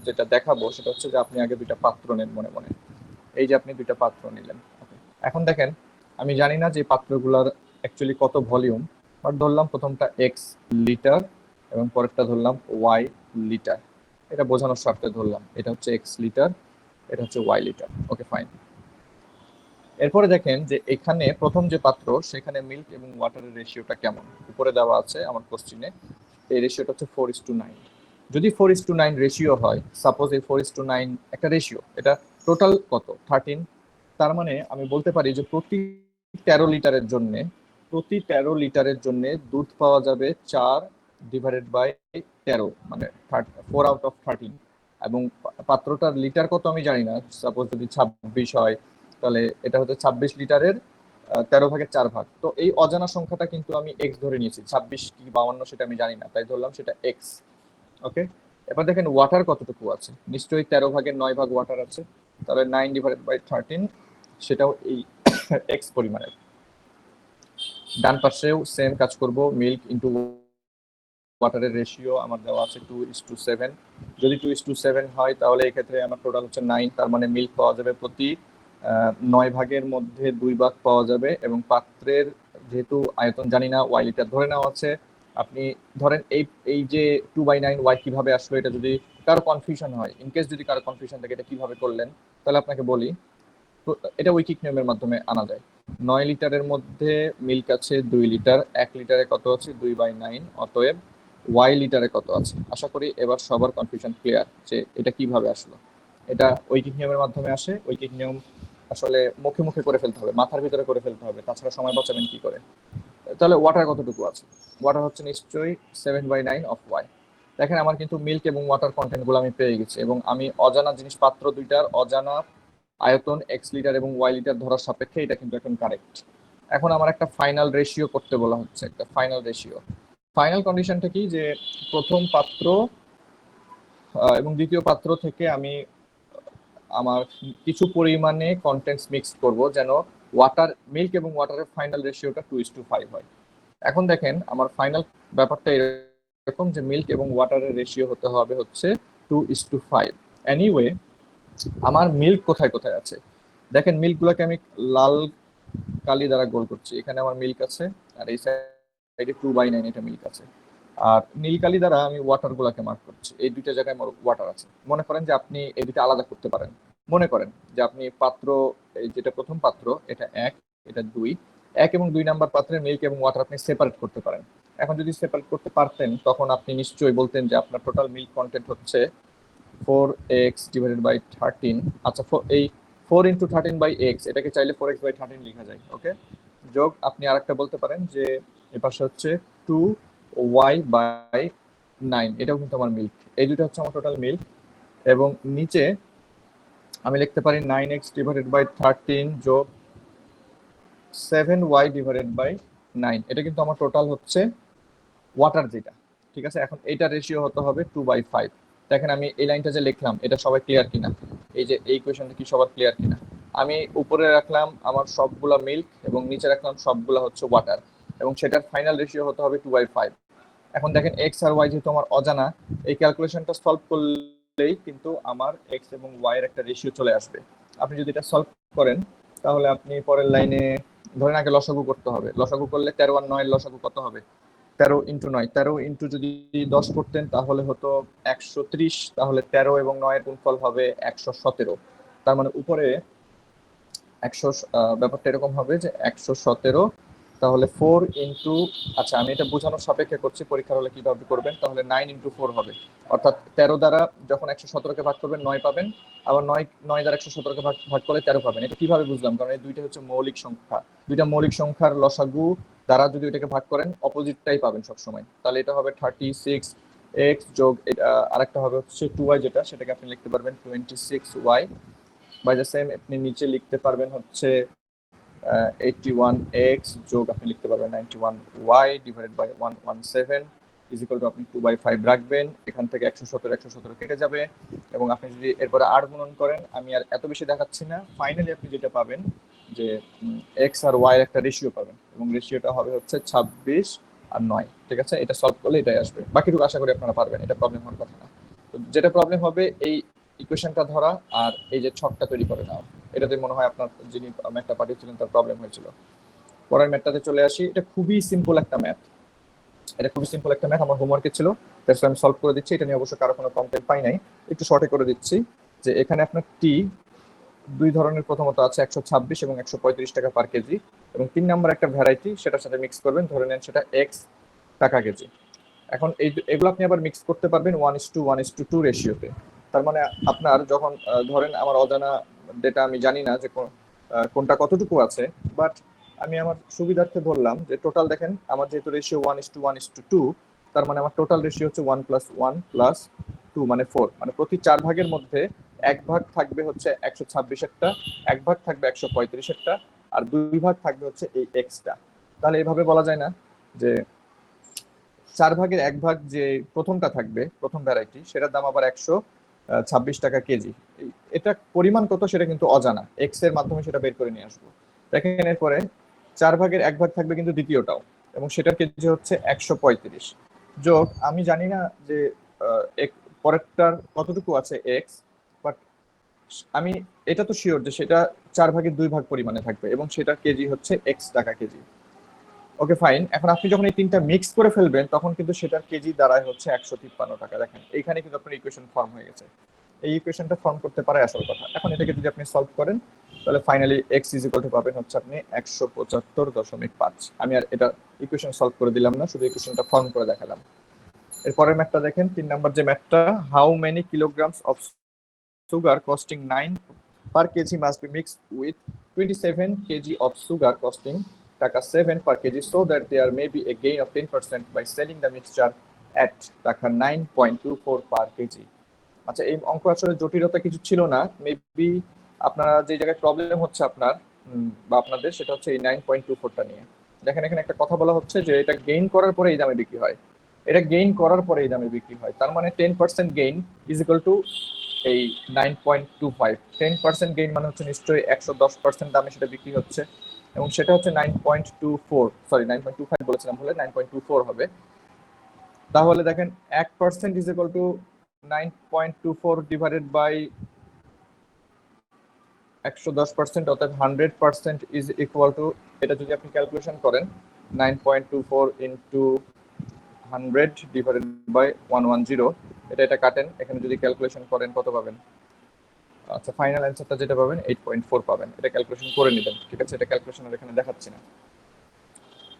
যেটা দেখাবো সেটা হচ্ছে যে আপনি আগে দুইটা পাত্র নেন মনে মনে। এই যে আপনি দুইটা পাত্র নিলেন। এখন দেখেন, আমি জানি না যে পাত্রগুলোর অ্যাকচুয়ালি কত ভলিউম, বাট ধরলাম প্রথমটা এক্স লিটার এবং পরেরটা ধরলাম ওয়াই লিটার। এটা বোঝানোর স্বার্থে ধরলাম এটা হচ্ছে এক্স লিটার, এটা হচ্ছে ওয়াই লিটার। ওকে, ফাইন। এরপরে দেখেন যে এখানে প্রথম যে পাত্র সেখানে মিল্ক এবং ওয়াটারের রেশিওটা কেমন উপরে দেওয়া আছে আমার কোশ্চিনে। এই রেশিওটা হচ্ছে 4:9। যদি 4:9 রেশিও হয়, সাপোজ এই 4:9 একটা রেশিও, এটা টোটাল কত 13, তার মানে আমি বলতে পারি যে প্রতি 13 লিটারের জন্য দুধ পাওয়া যাবে 4/13, মানে 4/13। এবং পাত্রটার লিটার কত আমি জানি না, সাপোজ যদি 26 হয় তাহলে এটা হচ্ছে 26 লিটারের 13/4 তো এই অজানা সংখ্যাটা কিন্তু আমি এক্স ধরে নিয়েছি। 26 কি 52 সেটা আমি জানি না, তাই ধরলাম সেটা এক্স। ওকে, এবার দেখেন ওয়াটার কতটুকু আছে, নিশ্চয়ই 13/9 ওয়াটার আছে, তাহলে 9/13 সেটাও এই এক্স পরিমাণের। ডান পাশেও সেম কাজ করব, মিল্ক ইন্টু ওয়াটারের রেশিও আমার দেওয়া আছে 2:7। যদি 2:7 হয় তাহলে এক্ষেত্রে আমার টোটাল হচ্ছে 9, তার মানে মিল্ক পাওয়া যাবে প্রতি 9 ভাগের মধ্যে 2 ভাগ পাওয়া যাবে। এবং পাত্রের যেহেতু আয়তন জানি না, ওয়াই লিটার ধরে নেওয়া আছে। আপনি ধরেন এই যে 2/9 ওয়াই কিভাবে আসলো, এটা যদি কারো কনফিউশন হয়, ইনকেস যদি কারো কনফিউশন থাকে এটা কিভাবে করলেন, তাহলে আপনাকে বলি। এটা ঐকিক নিয়মের মাধ্যমে আনা যায়। 9 লিটারের মধ্যে মিল্ক আছে 2 লিটার, 1 লিটারে কত আছে 2/9, অতএব ওয়াই লিটারে কত আছে। আশা করি এবার সবার কনফিউশন ক্লিয়ার যে এটা কিভাবে আসলো। এটা ঐকিক নিয়মের মাধ্যমে আসে। ঐকিক নিয়ম আসলে মুখে মুখে করে ফেলতে হবে, মাথার ভিতরে করে ফেলতে হবে, তাছাড়া সময় বাঁচাবেন কি করে। তাহলে ওয়াটার কতটুকু আছে, ওয়াটার হচ্ছে নিশ্চয়ই 7/9 অফ ওয়াই। দেখেন আমার কিন্তু মিল্ক এবং ওয়াটার কন্টেন্টগুলো আমি পেয়ে গেছি, এবং আমি অজানা জিনিস পাত্র দুইটার অজানা আয়তন এক্স লিটার এবং ওয়াই লিটার ধরার সাপেক্ষে এটা কিন্তু এখন কারেক্ট। এখন আমার একটা ফাইনাল রেশিও করতে বলা হচ্ছে, একটা ফাইনাল রেশিও। ফাইনাল কন্ডিশনটা কি, যে প্রথম পাত্র এবং দ্বিতীয় পাত্র থেকে আমি আমার কিছু পরিমাণে কন্টেন্টস মিক্স করব, যেন মিল্ক এবং ওয়াটারের ফাইনাল রেশিওটা 2:5 হয়। এখন দেখেন আমার ফাইনাল ব্যাপারটা এরকম যে মিল্ক এবং ওয়াটারের রেশিও হতে হবে হচ্ছে 2:5। এনিওয়ে, আমার মিল্ক কোথায় কোথায় আছে দেখেন, মিল্কগুলোকে আমি লাল কালি দ্বারা গোল করছি। এখানে আমার মিল্ক আছে, আর এই সাইডে 2/9 এটা মিল্ক আছে। আর নীল কালি দ্বারা আমি ওয়াটার গুলাকে মার্ক করছি। এই দুইটা জায়গায় ওয়াটার আছে। মনে করেন যে আপনি এই দুইটা আলাদা করতে পারেন। মনে করেন যে আপনি পাত্র, এই যেটা প্রথম পাত্র এটা 1, এটা 2, 1 এবং 2 নাম্বার পাত্রের মিল্ক এবং ওয়াটার আপনি সেপারেট করতে পারেন। এখন যদি সেপারেট করতে পারতেন তখন আপনি নিশ্চয়ই বলতেন যে আপনার টোটাল মিল্ক কন্টেন্ট হচ্ছে 4x/13। আচ্ছা, এই 4x/13 এটাকে চাইলে 4x/13 লেখা যায়। ওকে, যোগ আপনি আরেকটা বলতে পারেন যে এপাশে হচ্ছে 2y/9, এটাও কিন্তু আমার মিল্ক। এই দুটো হচ্ছে আমার টোটাল মিল্ক। এবং নিচে আমি লিখতে পারি 9x/13 যোগ 7y/9, এটা কিন্তু আমার টোটাল হচ্ছে ওয়াটার যেটা। ঠিক আছে, এখন এইটা রেশিও হতে হবে 2/5। দেখেন আমি এই লাইনটা যে লিখলাম এটা সবাই ক্লিয়ার কিনা, এই যে এই কোয়েশনটা কি সবার ক্লিয়ার কিনা। আমি উপরে রাখলাম আমার সবগুলা মিল্ক এবং নিচে রাখলাম সবগুলা হচ্ছে ওয়াটার, এবং সেটার ফাইনাল রেশিও হতে হবে 2/5। এখন দেখেন এক্স আর ওয়াই যেহেতু আমার অজানা, এই ক্যালকুলেশনটা সলভ করলেই কিন্তু আমার এক্স এবং ওয়াই এর একটা রেশিও চলে আসবে। আপনি যদি এটা সলভ করেন তাহলে আপনি পরের লাইনে ধরেন আগে লসাগু করতে হবে। লসাগু করলে 13 আর 9 লসাগু কত হবে, 13x9, 13 ইন্টু যদি 10 করতেন তাহলে হতো 130, তাহলে 13 এবং 9 এর গুণফল হবে 117। তার মানে উপরে 100, ব্যাপারটা এরকম হবে যে 117, তাহলে 4 ইন্টু, আচ্ছা আমি এটা বোঝানোর সাপেক্ষে করছি, পরীক্ষার হলে কিভাবে করবেন, তাহলে 9x4 হবে। অর্থাৎ 13 দ্বারা যখন 117কে ভাগ করবেন 9 পাবেন, আবার 9 দ্বারা 117কে ভাগ করলে 13 পাবেন। এটা কিভাবে বুঝলাম, কারণ এই দুইটা হচ্ছে মৌলিক সংখ্যা, দুইটা মৌলিক সংখ্যার লসাগু দ্বারা যদি এটাকে ভাগ করেন অপোজিটটাই পাবেন সবসময়। তাহলে এটা হবে 36 এক্স যোগ আরেকটা হবে হচ্ছে 2y, যেটা সেটাকে আপনি লিখতে পারবেন 26y। বাই দ্য সেম আপনি নিচে লিখতে পারবেন হচ্ছে 81x যোগ আপনি লিখতে পারবেন 91y divided by 117 is equal to আপনি 2/5 রাখবেন। এখান থেকে 117 কেটে যাবে, এবং আপনি যদি এরপরে আর গুণন করেন, আমি আর এত বেশি দেখাচ্ছি না, ফাইনালি আপনি যেটা পাবেন যে এক্স আর ওয়াই একটা রেশিও পাবেন, এবং রেশিওটা হবে হচ্ছে 26 আর 9। ঠিক আছে, এটা সলভ করলে এটাই আসবে। বাকিটুকু আশা করি আপনারা পারবেন, এটা প্রবলেম হওয়ার কথা না। তো যেটা প্রবলেম হবে এই ইকুয়েশনটা ধরা আর এই যে ছকটা তৈরি করে নেওয়া, এটাতে মনে হয় আপনার যিনি ম্যাথটা পাঠিয়েছিলেন তার প্রবলেম হয়েছিল। পরের ম্যাথটাতে চলে আসি। এটা খুবই সিম্পল একটা ম্যাথ, আমার হোমওয়ার্কে ছিল, তাই আমি সলভ করে দিচ্ছি। এটা নিয়ে অবশ্য কারো কোনো কমপ্লেন পাই নাই, একটু শর্টে করে দিচ্ছি। যে এখানে আপনার টি দুই ধরনের প্রথমত আছে, 126 এবং 135 টাকা পার কেজি, এবং 3 নাম্বার একটা ভ্যারাইটি, সেটার সাথে মিক্স করবেন, ধরে নেন সেটা এক্স টাকা কেজি। এখন এগুলো আপনি আবার মিক্স করতে পারবেন 1:1:2 রেশিওতে। তার মানে আপনার যখন ধরেন আমার অজানা ডেটা, আমি জানি না যে কোনটা কতটুকু আছে, বাট আমি আমার সুবিধার্থে বললাম যে টোটাল দেখেন আমার যেহেতু রেশিও 1:1:2, তার মানে আমার টোটাল রেশিও হচ্ছে 1+1+2 মানে 4। মানে প্রতি 4 ভাগের মধ্যে 1 ভাগ থাকবে হচ্ছে 126-এরটা, 1 ভাগ থাকবে 135-এরটা, আর 2 ভাগ থাকবে হচ্ছে এই এক্সটা। তাহলে এইভাবে বলা যায় না যে 4 ভাগের 1 ভাগ যে প্রথমটা থাকবে, প্রথম ভ্যারাইটি, সেটার দাম আবার 126 টাকা কেজি। এটা পরিমাণ কত সেটা কিন্তু অজানা, এক্স এর মাধ্যমে সেটা বের করে নিয়ে আসবো। দেখেন এরপরে 4 ভাগের 1 ভাগ থাকবে কিন্তু দ্বিতীয়টাও, এবং সেটার কেজি হচ্ছে 135 যোগ আমি জানি না যে পরেরটার কতটুকু আছে এক্স, বাট আমি এটা তো শিওর যে সেটা 4 ভাগের 2 ভাগ পরিমাণে থাকবে, এবং সেটার কেজি হচ্ছে এক্স টাকা কেজি। Okay fine. এখন আপনি যখন এই তিনটা মিক্স করে ফেলবেন, তখন কিন্তু সেটার কেজি দাঁড়ায় হচ্ছে 153 টাকা। দেখেন এইখানে কিন্তু আপনার ইকুয়েশন ফর্ম হয়ে গেছে। এই ইকুয়েশনটা ফর্ম করতে পারে আসল কথা। এখন এটাকে যদি আপনি সলভ করেন, তাহলে finally x is equal two পাবেন হচ্ছে আপনি 175.5। আমি আর এটা ইকুয়েশন সলভ করে দিলাম না, শুধু ইকুয়েশনটা ফর্ম করে দেখালাম। এরপরের ম্যাথটা দেখেন, 3 নাম্বার যে ম্যাথটা, how many kilograms of sugar costing 9 per kg must be mixed with 27 kg of sugar costing taka 7 per kg, so that there may be a gain of 10% by selling the mixture at taka 9.24 per kg. আচ্ছা, এই অঙ্ক আসলে জটিলতা কিছু ছিল না, maybe আপনারা যে জায়গায় প্রবলেম হচ্ছে আপনার বা আপনাদের, সেটা হচ্ছে এই 9.24টা নিয়ে। দেখেন এখানে একটা কথা বলা হচ্ছে যে এটা গেইন করার পরে এই দামে বিক্রি হয়, এটা গেইন করার পরে এই দামে বিক্রি হয়। তার মানে 10% গেইন ইজ ইকুয়াল টু এই 9.25। 10% গেইন মানে হচ্ছে নিশ্চয়ই 110% দামে সেটা বিক্রি হচ্ছে, এবং সেটা হচ্ছে 9.24, সরি 9.25 বলেছিলাম, হলে 9.24 হবে। তাহলে দেখেন 1% is equal to 9.24 divided by 110%, অর্থাৎ 100% ইজ ইকুয়াল টু, এটা যদি আপনি ক্যালকুলেশন করেন 9.24 ইন্টু 100 ডিভাইডেড বাই 110, এটা কাটেন, এখানে যদি ক্যালকুলেশন করেন কত পাবেন? আচ্ছা, ফাইনাল অ্যান্সারটা যেটা পাবেন 8.4 পাবেন। এটা ক্যালকুলেশন করে নেবেন, ঠিক আছে? এটা ক্যালকুলেশন আর এখানে দেখাচ্ছি না।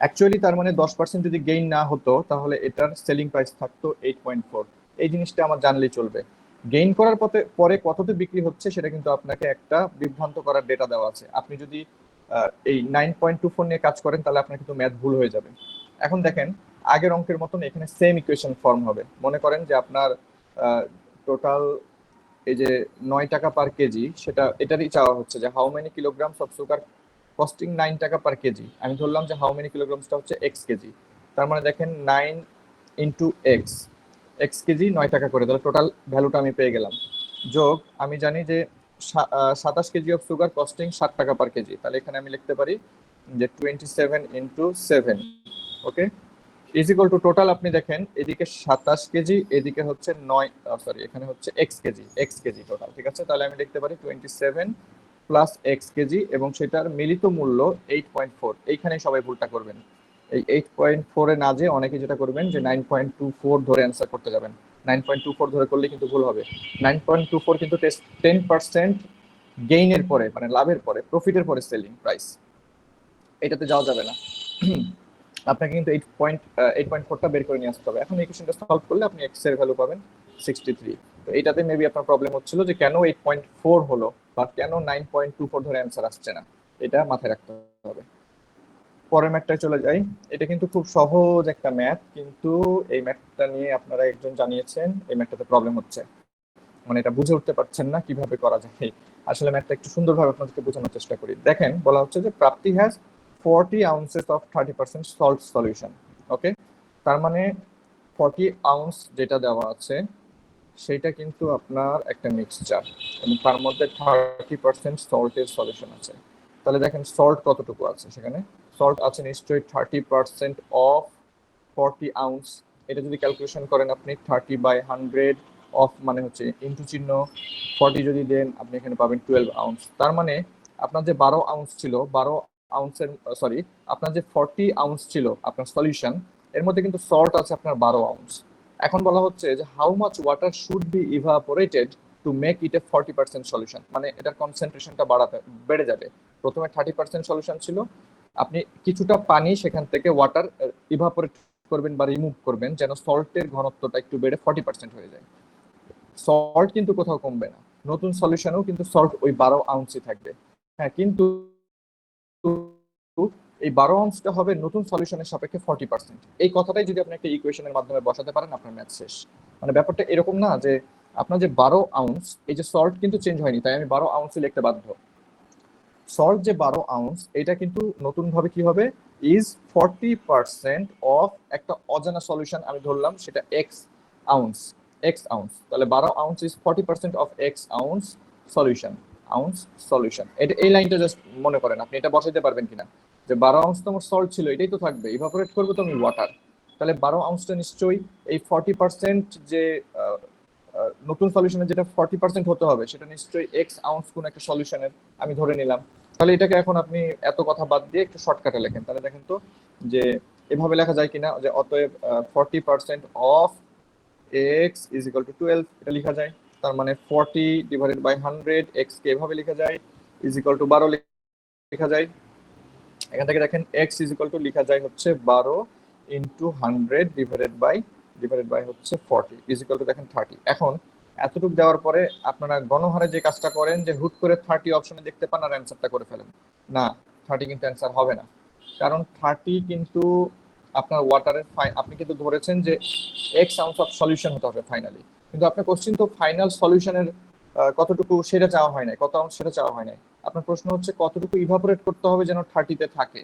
অ্যাকচুয়ালি তার মানে 10% যদি গেইন না হতো, তাহলে এটার সেলিং প্রাইস থাকতো 8.4। এই জিনিসটা আমার জানলেই চলবে। গেইন করার পরে কততে বিক্রি হচ্ছে সেটা কিন্তু আপনাকে একটা বিভ্রান্ত করার ডেটা দেওয়া আছে। আপনি যদি এই 9.24 নিয়ে কাজ করেন, তাহলে আপনার কিন্তু ম্যাথ ভুল হয়ে যাবে। এখন দেখেন আগের অঙ্কের মতন এখানে সেম ইকুয়েশন ফর্ম হবে। মনে করেন যে আপনার টোটাল এই যে 9 টাকা পার কেজি, সেটা এটারই চাওয়া হচ্ছে যে how many kilograms of sugar costing 9 টাকা পার কেজি। আমি ধরলাম যে হাউ মেনি কিলোগ্রামসটা হচ্ছে এক্স কেজি। তার মানে দেখেন 9 ইন্টু এক্স, এক্স কেজি 9 টাকা করে, তাহলে টোটাল ভ্যালুটা আমি পেয়ে গেলাম। যোগ আমি জানি যে 27 কেজি অফ সুগার কস্টিং 60 টাকা পার কেজি, তাহলে এখানে আমি লিখতে পারি যে 27 into 7, okay, is equal two total আপনি দেখেন এদিকে 27 কেজি, এদিকে হচ্ছে 9, সরি এখানে হচ্ছে এক্স কেজি টোটাল, ঠিক আছে? তাহলে আমি লিখতে পারি 27 প্লাস এক্স কেজি, এবং সেটার মিলিত মূল্য 8.4। এইখানে সবাই ভুলটা করবেন, এই 8.4 এ না যে অনেকে যেটা করবেন যে 9.24 ধরে অ্যান্সার করতে যাবেন। 9.24 ধরে করলে কিন্তু ভুল হবে। 9.24 কিন্তু 10% গেইনের পরে, মানে লাভের পরে, প্রফিটের পরে সেলিং প্রাইস, এটাতে যাওয়া যাবে না। আপনাকে কিন্তু 8.4টা বের করে নিয়ে আসতে হবে। এখন এই কোশ্চেনটা সলভ করলে আপনি এক্স এর ভ্যালু পাবেন 63। তো এইটাতে মেবি আপনার প্রবলেম হচ্ছিল যে কেন 8.4 হলো বা কেন 9.24 ধরে অ্যান্সার আসছে না, এটা মাথায় রাখতে হবে। পরের ম্যাথটায় চলে যাই। এটা কিন্তু খুব সহজ একটা ম্যাথ, কিন্তু এই ম্যাথটা নিয়ে আপনারা একজন জানিয়েছেন এই ম্যাথটাতে প্রবলেম হচ্ছে, মানে এটা বুঝে উঠতে পারছেন না কিভাবে করা যায়। আসলে ম্যাথটা একটু সুন্দরভাবে আপনাদেরকে বোঝানোর চেষ্টা করি। দেখেন, বলা হচ্ছে যে প্রাপ্তি has 40 ounces of 30% salt solution। Okay, তার মানে 40 আউন্স যেটা দেওয়া আছে সেটা কিন্তু আপনার একটা মিক্সচার, এবং তার মধ্যে 30% সল্টের সলিউশন আছে। তাহলে দেখেন সল্ট কতটুকু আছে সেখানে। সল্ট আছে নিশ্চয়ই 30% অফ 40 আউন্স। এটা যদি ক্যালকুলেশন করেন আপনি 30/100 অফ মানে হচ্ছে ইন্টু চিহ্ন 40 যদি দেন আপনি এখানে পাবেন 12 আউন্স। তার মানে আপনার যে 12 আউন্স ছিল, 12 আউন্সের সরি, আপনার যে 40 আউন্স ছিল আপনার সলিউশন, এর মধ্যে কিন্তু সল্ট আছে আপনার 12 আউন্স। এখন বলা হচ্ছে যে how much water should be evaporated to make it A 40% solution, মানে এটার কনসেন্ট্রেশনটা বেড়ে যাবে। প্রথমে 30% সলিউশন ছিল, আপনি কিছুটা পানি সেখান থেকে ওয়াটার ইভাপোরেট করবেন বা রিমুভ করবেন যেন সল্টের ঘনত্বটা একটু বেড়ে 40% হয়ে যায়। সল্ট কিন্তু কোথাও কমবে না, নতুন সলিউশনেও কিন্তু সল্ট ওই 12 আউন্সই থাকবে। হ্যাঁ, কিন্তু এই 12 আউন্সটা হবে নতুন সলিউশনের সাপেক্ষে 40%। এই কথাটাই যদি আপনি একটা ইকুয়েশনের মাধ্যমে বসাতে পারেন আপনার ম্যাথ শেষ। মানে ব্যাপারটা এরকম না যে আপনার যে 12 আউন্স, এই যে সল্ট কিন্তু চেঞ্জ হয়নি, তাই আমি 12 আউন্সই লিখতে বাধ্য। সল্ট যে 12 আউন্স, এটা কিন্তু নতুন ভাবে কি হবে, ইজ 40% অফ একটা অজানা সলিউশন আমি ধরলাম সেটা এক্স আউন্স। এক্স আউন্স, তাহলে 12 ounce is 40% of x ounce solution. Ounce solution, এটা এই লাইনটা জাস্ট মনে করেন, আপনি এটা বসাইতে পারবেন কিনা যে 12 আউন্স তো আমার সল্ট ছিল, এটাই তো থাকবে, ইভাপোরেট করবো তো আমি ওয়াটার। তাহলে 12 আউন্সটা নিশ্চয়ই এই 40% যে নতুন সলিউশনের যেটা 40% হতে হবে সেটা নিশ্চয়ই এক্স আউন্স কোন একটা সলিউশনের আমি ধরে নিলাম। তাহলে এটাকে এখন আপনি এত কথা বাদ দিয়ে একটু শর্টকাটে লেখেন, তাহলে দেখেন তো যে এভাবে লেখা যায় কিনা, যে অতএব 40% of x is equal two 12, এটা লেখা যায়। তার মানে 40/100 এক্স কে এভাবে লেখা যায় ইজ ইকুয়াল টু 12 লেখা যায়। এখান থেকে দেখেন এক্স ইজ ইকুয়াল টু লেখা যায় হচ্ছে 12 ইন্টু 100 ডিভাইডেড বাই হচ্ছে 40 ইজ ইকুয়াল টু দেখেন 30। এখন এতটুকু দেওয়ার পরে আপনারা গণহারে যে কাজটা করেন যে হুট করে 30 অপশনে দেখতে পান আর অ্যান্সারটা করে ফেলেন, না, 30 কিন্তু অ্যান্সার হবে না। কারণ 30 কিন্তু আপনার ওয়াটারের আপনি কিন্তু ধরেছেন যে এক্স আউন্স অফ সলিউশন হতে হবে ফাইনালি, কিন্তু আপনার কোশ্চিন তো ফাইনাল সলিউশনের কতটুকু সেটা চাওয়া হয় নাই, কত আউন্স সেটা চাওয়া হয় নাই। আপনার প্রশ্ন হচ্ছে কতটুকু ইভাপোরেট করতে হবে যেন 30-তে থাকে।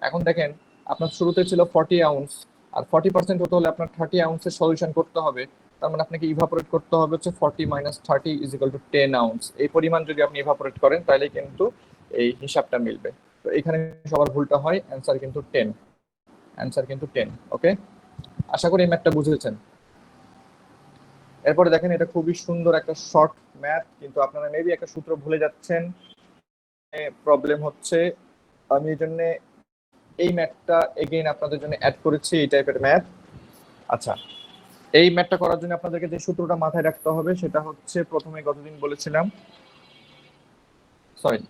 এখন দেখেন আপনার শুরুতে ছিল 40 আউন্স, আর 40% হতে হলে আপনার 30 আউন্সের সলিউশন করতে হবে। তার মানে আপনাকে ইভাপোরেট করতে হবে হচ্ছে 40 minus 30 is equal two 10 ounce. এই পরিমাণ যদি আপনি ইভাপোরেট করেন তাহলে কিন্তু এই হিসাবটা মিলবে। তো এখানে সবার ভুলটা হয়, অ্যান্সার কিন্তু 10। অ্যান্সার কিন্তু 10। ওকে, আশা করি এই ম্যাথটা বুঝেছেন। এরপরে দেখেন এটা খুবই সুন্দর একটা শর্ট ম্যাথ, কিন্তু আপনারা মেবি একটা সূত্র ভুলে যাচ্ছেন, প্রবলেম হচ্ছে। আমি এই জন্য এই ম্যাথটা এগেইন আপনাদের জন্য অ্যাড করেছি, এই টাইপের ম্যাথ। আচ্ছা, এই ম্যাথটা করার জন্য আপনাদেরকে যে সূত্রটা মাথায় রাখতে হবে সেটা হচ্ছে, প্রথমে গতদিন বলেছিলাম, সরি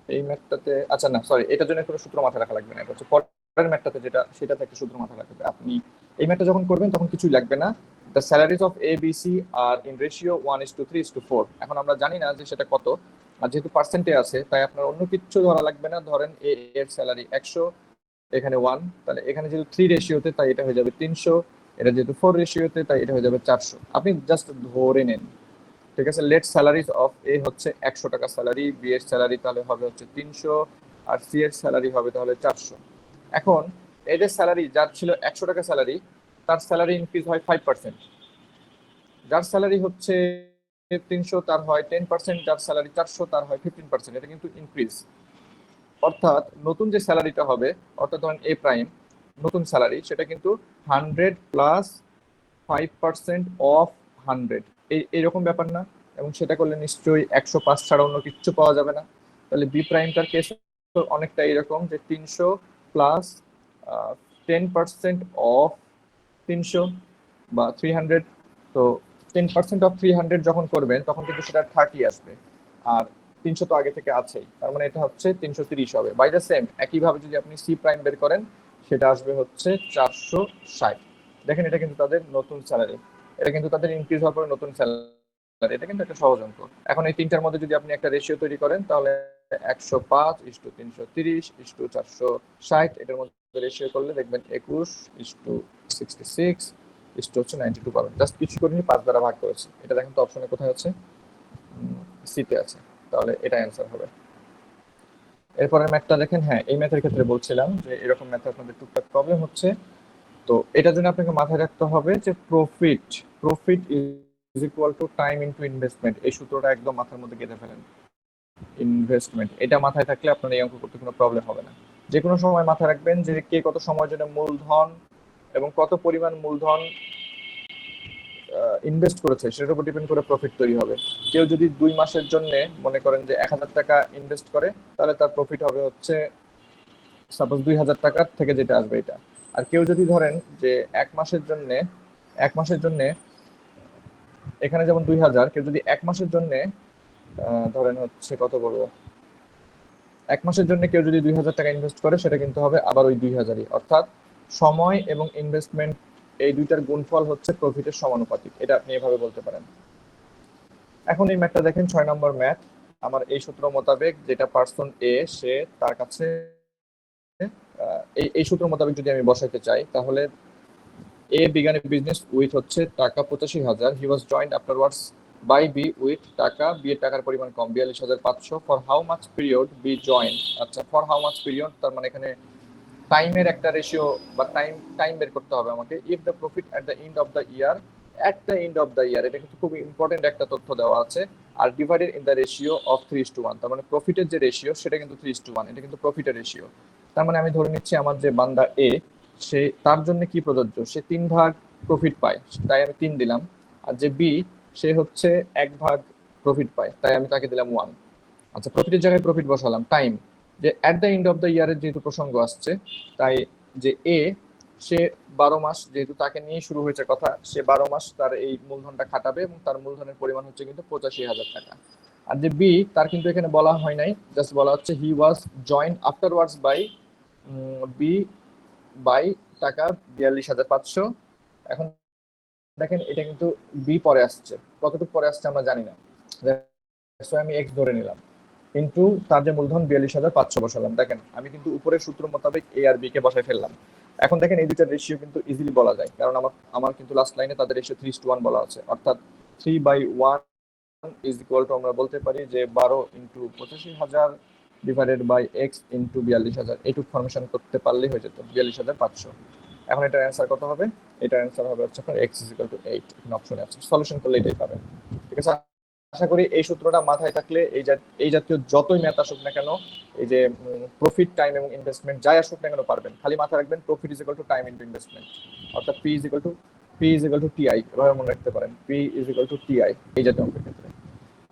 এই ম্যাথটাতে, আচ্ছা না সরি, এটার জন্য কোনো সূত্র মাথায় রাখা লাগবে না, এটা হচ্ছে পরের ম্যাথটাতে যেটা, সেটাতে একটা সূত্র মাথায় রাখবে। আপনি এই ম্যাথটা যখন করবেন তখন কিছুই লাগবে না। The salaries of A B C are in ratio 1:3:4। এখন আমরা জানি না যে সেটা কত, আর যেহেতু পার্সেন্টে আছে তাই আপনার অন্য কিছু ধরা লাগবে না। ধরেন এ এর স্যালারি 100, এখানে 1, তাহলে এখানে যেহেতু 3 রেশিওতে তাই এটা হয়ে যাবে 300, এটা যেহেতু 4 রেশিওতে তাই এটা হয়ে যাবে 400। আপনি জাস্ট ধরে নেন, ঠিক আছে। লেট স্যালারিজ অফ এ হচ্ছে 100 টাকা স্যালারি, বি এর স্যালারি তাহলে হবে হচ্ছে 300, আর সি এর স্যালারি হবে তাহলে 400। এখন এদের স্যালারি, যার ছিল 100 টাকা স্যালারি, তার স্যালারি ইনক্রিজ হয় 5%। যার স্যালারি হচ্ছে 300 তার হয় 10%, যার স্যালারি 400 তার হয় 15%। এটা কিন্তু ইনক্রিজ, অর্থাৎ নতুন যে স্যালারিটা হবে, অর্থাৎ ধরেন এ প্রাইম নতুন স্যালারি, সেটা কিন্তু 100 প্লাস 5% অফ 100, এইরকম ব্যাপার না? এবং সেটা করলে নিশ্চয়ই 105 ছাড়া অন্য কিছু পাওয়া যাবে না। তাহলে বি প্রাইমটার কেস অনেকটা এরকম যে 300 প্লাস 10% অফ 300 বা 300। তো 10% অফ 300 যখন করবেন তখন কিন্তু সেটা 30 আসবে, আর 300 তো আগে থেকে আছেই, তার মানে এটা হচ্ছে 330 হবে। বাই দ্য সেম একইভাবে যদি আপনি সি প্রাইম বের করেন সেটা আসবে হচ্ছে 460। দেখেন এটা কিন্তু তাদের নতুন স্যালারি, এটা কিন্তু তাদের ইনক্রিজ হওয়ার পরে নতুন স্যালারি। এটা কিন্তু একটা সহজ অঙ্ক। এখন এই তিনটার মধ্যে যদি আপনি একটা রেশিও তৈরি করেন তাহলে 105:330:460 এটার মধ্যে রেশিও করলে দেখবেন 21:66 পাবেন। জাস্ট কিছু করিনি, 5 দ্বারা ভাগ করেছে। এটা দেখেন তো অপশনে কোথায় আছে, সিতে আছে, তাহলে এটা অ্যান্সার হবে। এরপরের ম্যাথটা দেখেন, হ্যাঁ এই ম্যাথের ক্ষেত্রে বলছিলাম যে এরকম ম্যাথে আপনাদের টুকটাক প্রবলেম হচ্ছে। তো এটার জন্য আপনাকে মাথায় রাখতে হবে যে profit is equal to time into investment. এই সূত্রটা একদম মাথার মধ্যে গেঁথে ফেলেন। ইনভেস্টমেন্ট এটা মাথায় থাকলে আপনার এই অঙ্ক করতে কোনো প্রবলেম হবে না। যে কোনো সময় মাথায় রাখবেন যে কে কত সময়ের জন্য মূলধন এবং কত পরিমাণ মূলধন ইনভেস্ট করেছে সেটার উপর ডিপেন্ড করে প্রফিট তৈরি হবে। কেউ যদি 2 মাসের জন্য মনে করেন যে 1000 টাকা ইনভেস্ট করে, তাহলে তার প্রফিট হবে হচ্ছে সাপোজ 2000 টাকার থেকে যেটা আসবে এটা। আর কেউ যদি ধরেন যে 1 মাসের জন্য এখানে যেমন 2000, কেউ যদি 1 মাসের জন্য ধরেন হচ্ছে কত বলবো, 1 মাসের জন্য কেউ যদি 2000 টাকা ইনভেস্ট করে, সেটা কিন্তু হবে আবার ওই 2000ই। অর্থাৎ সময় এবং ইনভেস্টমেন্ট এই দুইটার গুণফল হচ্ছে প্রফিটের সমানুপাতিক। এটা আপনি এভাবে বলতে পারেন। এখন এই ম্যাথটা দেখেন, 6 নম্বর ম্যাথ। আমার এই সূত্র মোতাবেক যেটা পার্সন এ, সে তার কাছে এই সূত্র মোতাবেক যদি আমি বসাইতে চাই, তাহলে A began a business with হচ্ছে taka 85,000। He was joined afterwards by B with taka, B এর টাকার পরিমাণ কম 42,500। For how much period B join. আচ্ছা, ফর হাউ মাচ পিরিয়ড তার মানে এখানে টাইমের একটা রেশিও বা টাইম বের করতে হবে আমাকে। If the profit at the end of the year, এটা কিন্তু খুব ইম্পর্টেন্ট একটা তথ্য দেওয়া আছে। আর divided in the ratio of 3:1, তার মানে প্রফিটের যে রেশিও সেটা কিন্তু 3:1, এটা কিন্তু প্রফিটের রেশিও। তার মানে আমি ধরে নিচ্ছি আমার যে বান্দা এ, সে তার জন্য কি প্রযোজ্য, সে 3 ভাগ প্রফিট পায়, তাই আমি 3 দিলাম। আর যে বি, সে হচ্ছে 1 ভাগ প্রফিট পায়, তাই আমি তাকে দিলাম 1। আচ্ছা, প্রফিটের জায়গায় প্রফিট বসালাম। টাইম, যে at the end of the ইয়ারের যেহেতু প্রসঙ্গ আসছে, তাই যে এ, সে 12 মাস, যেহেতু তাকে নিয়ে শুরু হয়েছে কথা, সে 12 মাস তার এই মূলধনটা খাটাবে এবং তার মূলধনের পরিমাণ হচ্ছে কিন্তু 85,000 টাকা। আর যে বি, তার কিন্তু এখানে বলা হয় নাই, জাস্ট বলা হচ্ছে he was joined afterwards by B by taka 42,500। এখন দেখেন এটা কিন্তু বি পরে আসছে, কতটুকু পরে আসছে আমরা জানি না, আমি এক্স ধরে নিলাম, কিন্তু তার যে মূলধন 42,500 বসালাম। দেখেন আমি কিন্তু উপরের সূত্র মোতাবেক এ আর বি কে বসায় ফেললাম। এখন দেখেন এই দুটার রেশিও কিন্তু ইজিলি বলা যায়, কারণ আমার কিন্তু লাস্ট লাইনে তাদের রেশিও 3:1 বলা আছে। অর্থাৎ 3/1 ইজ ইকুয়াল টু, আমরা বলতে পারি যে 12 into 85,000 divided by X into 42,000। এইটুকু ফর্মেশন করতে পারলেই হয়ে যেত 42,500। এখন এটার অ্যান্সার কত হবে? এটার অ্যান্সার হবে হচ্ছে আপনার এক্স ইজ ইকুয়াল টু 8। এখানে অপশনে আছে, সলিউশন করলে এটাই পাবেন। ঠিক আছে, আশা করি এই সূত্রটা মাথায় থাকলে এই জাতীয় যতই ম্যাথ আসুক না কেন, এই যে প্রফিট, টাইম এবং ইনভেস্টমেন্ট যাই আসুক না কেন পারবেন। খালি মাথায় রাখবেন profit is equal to time into investment, অর্থাৎ P is equal to TI, এভাবে মনে রাখতে পারেন, P is equal to TI এই জাতীয় অঙ্কের ক্ষেত্রে।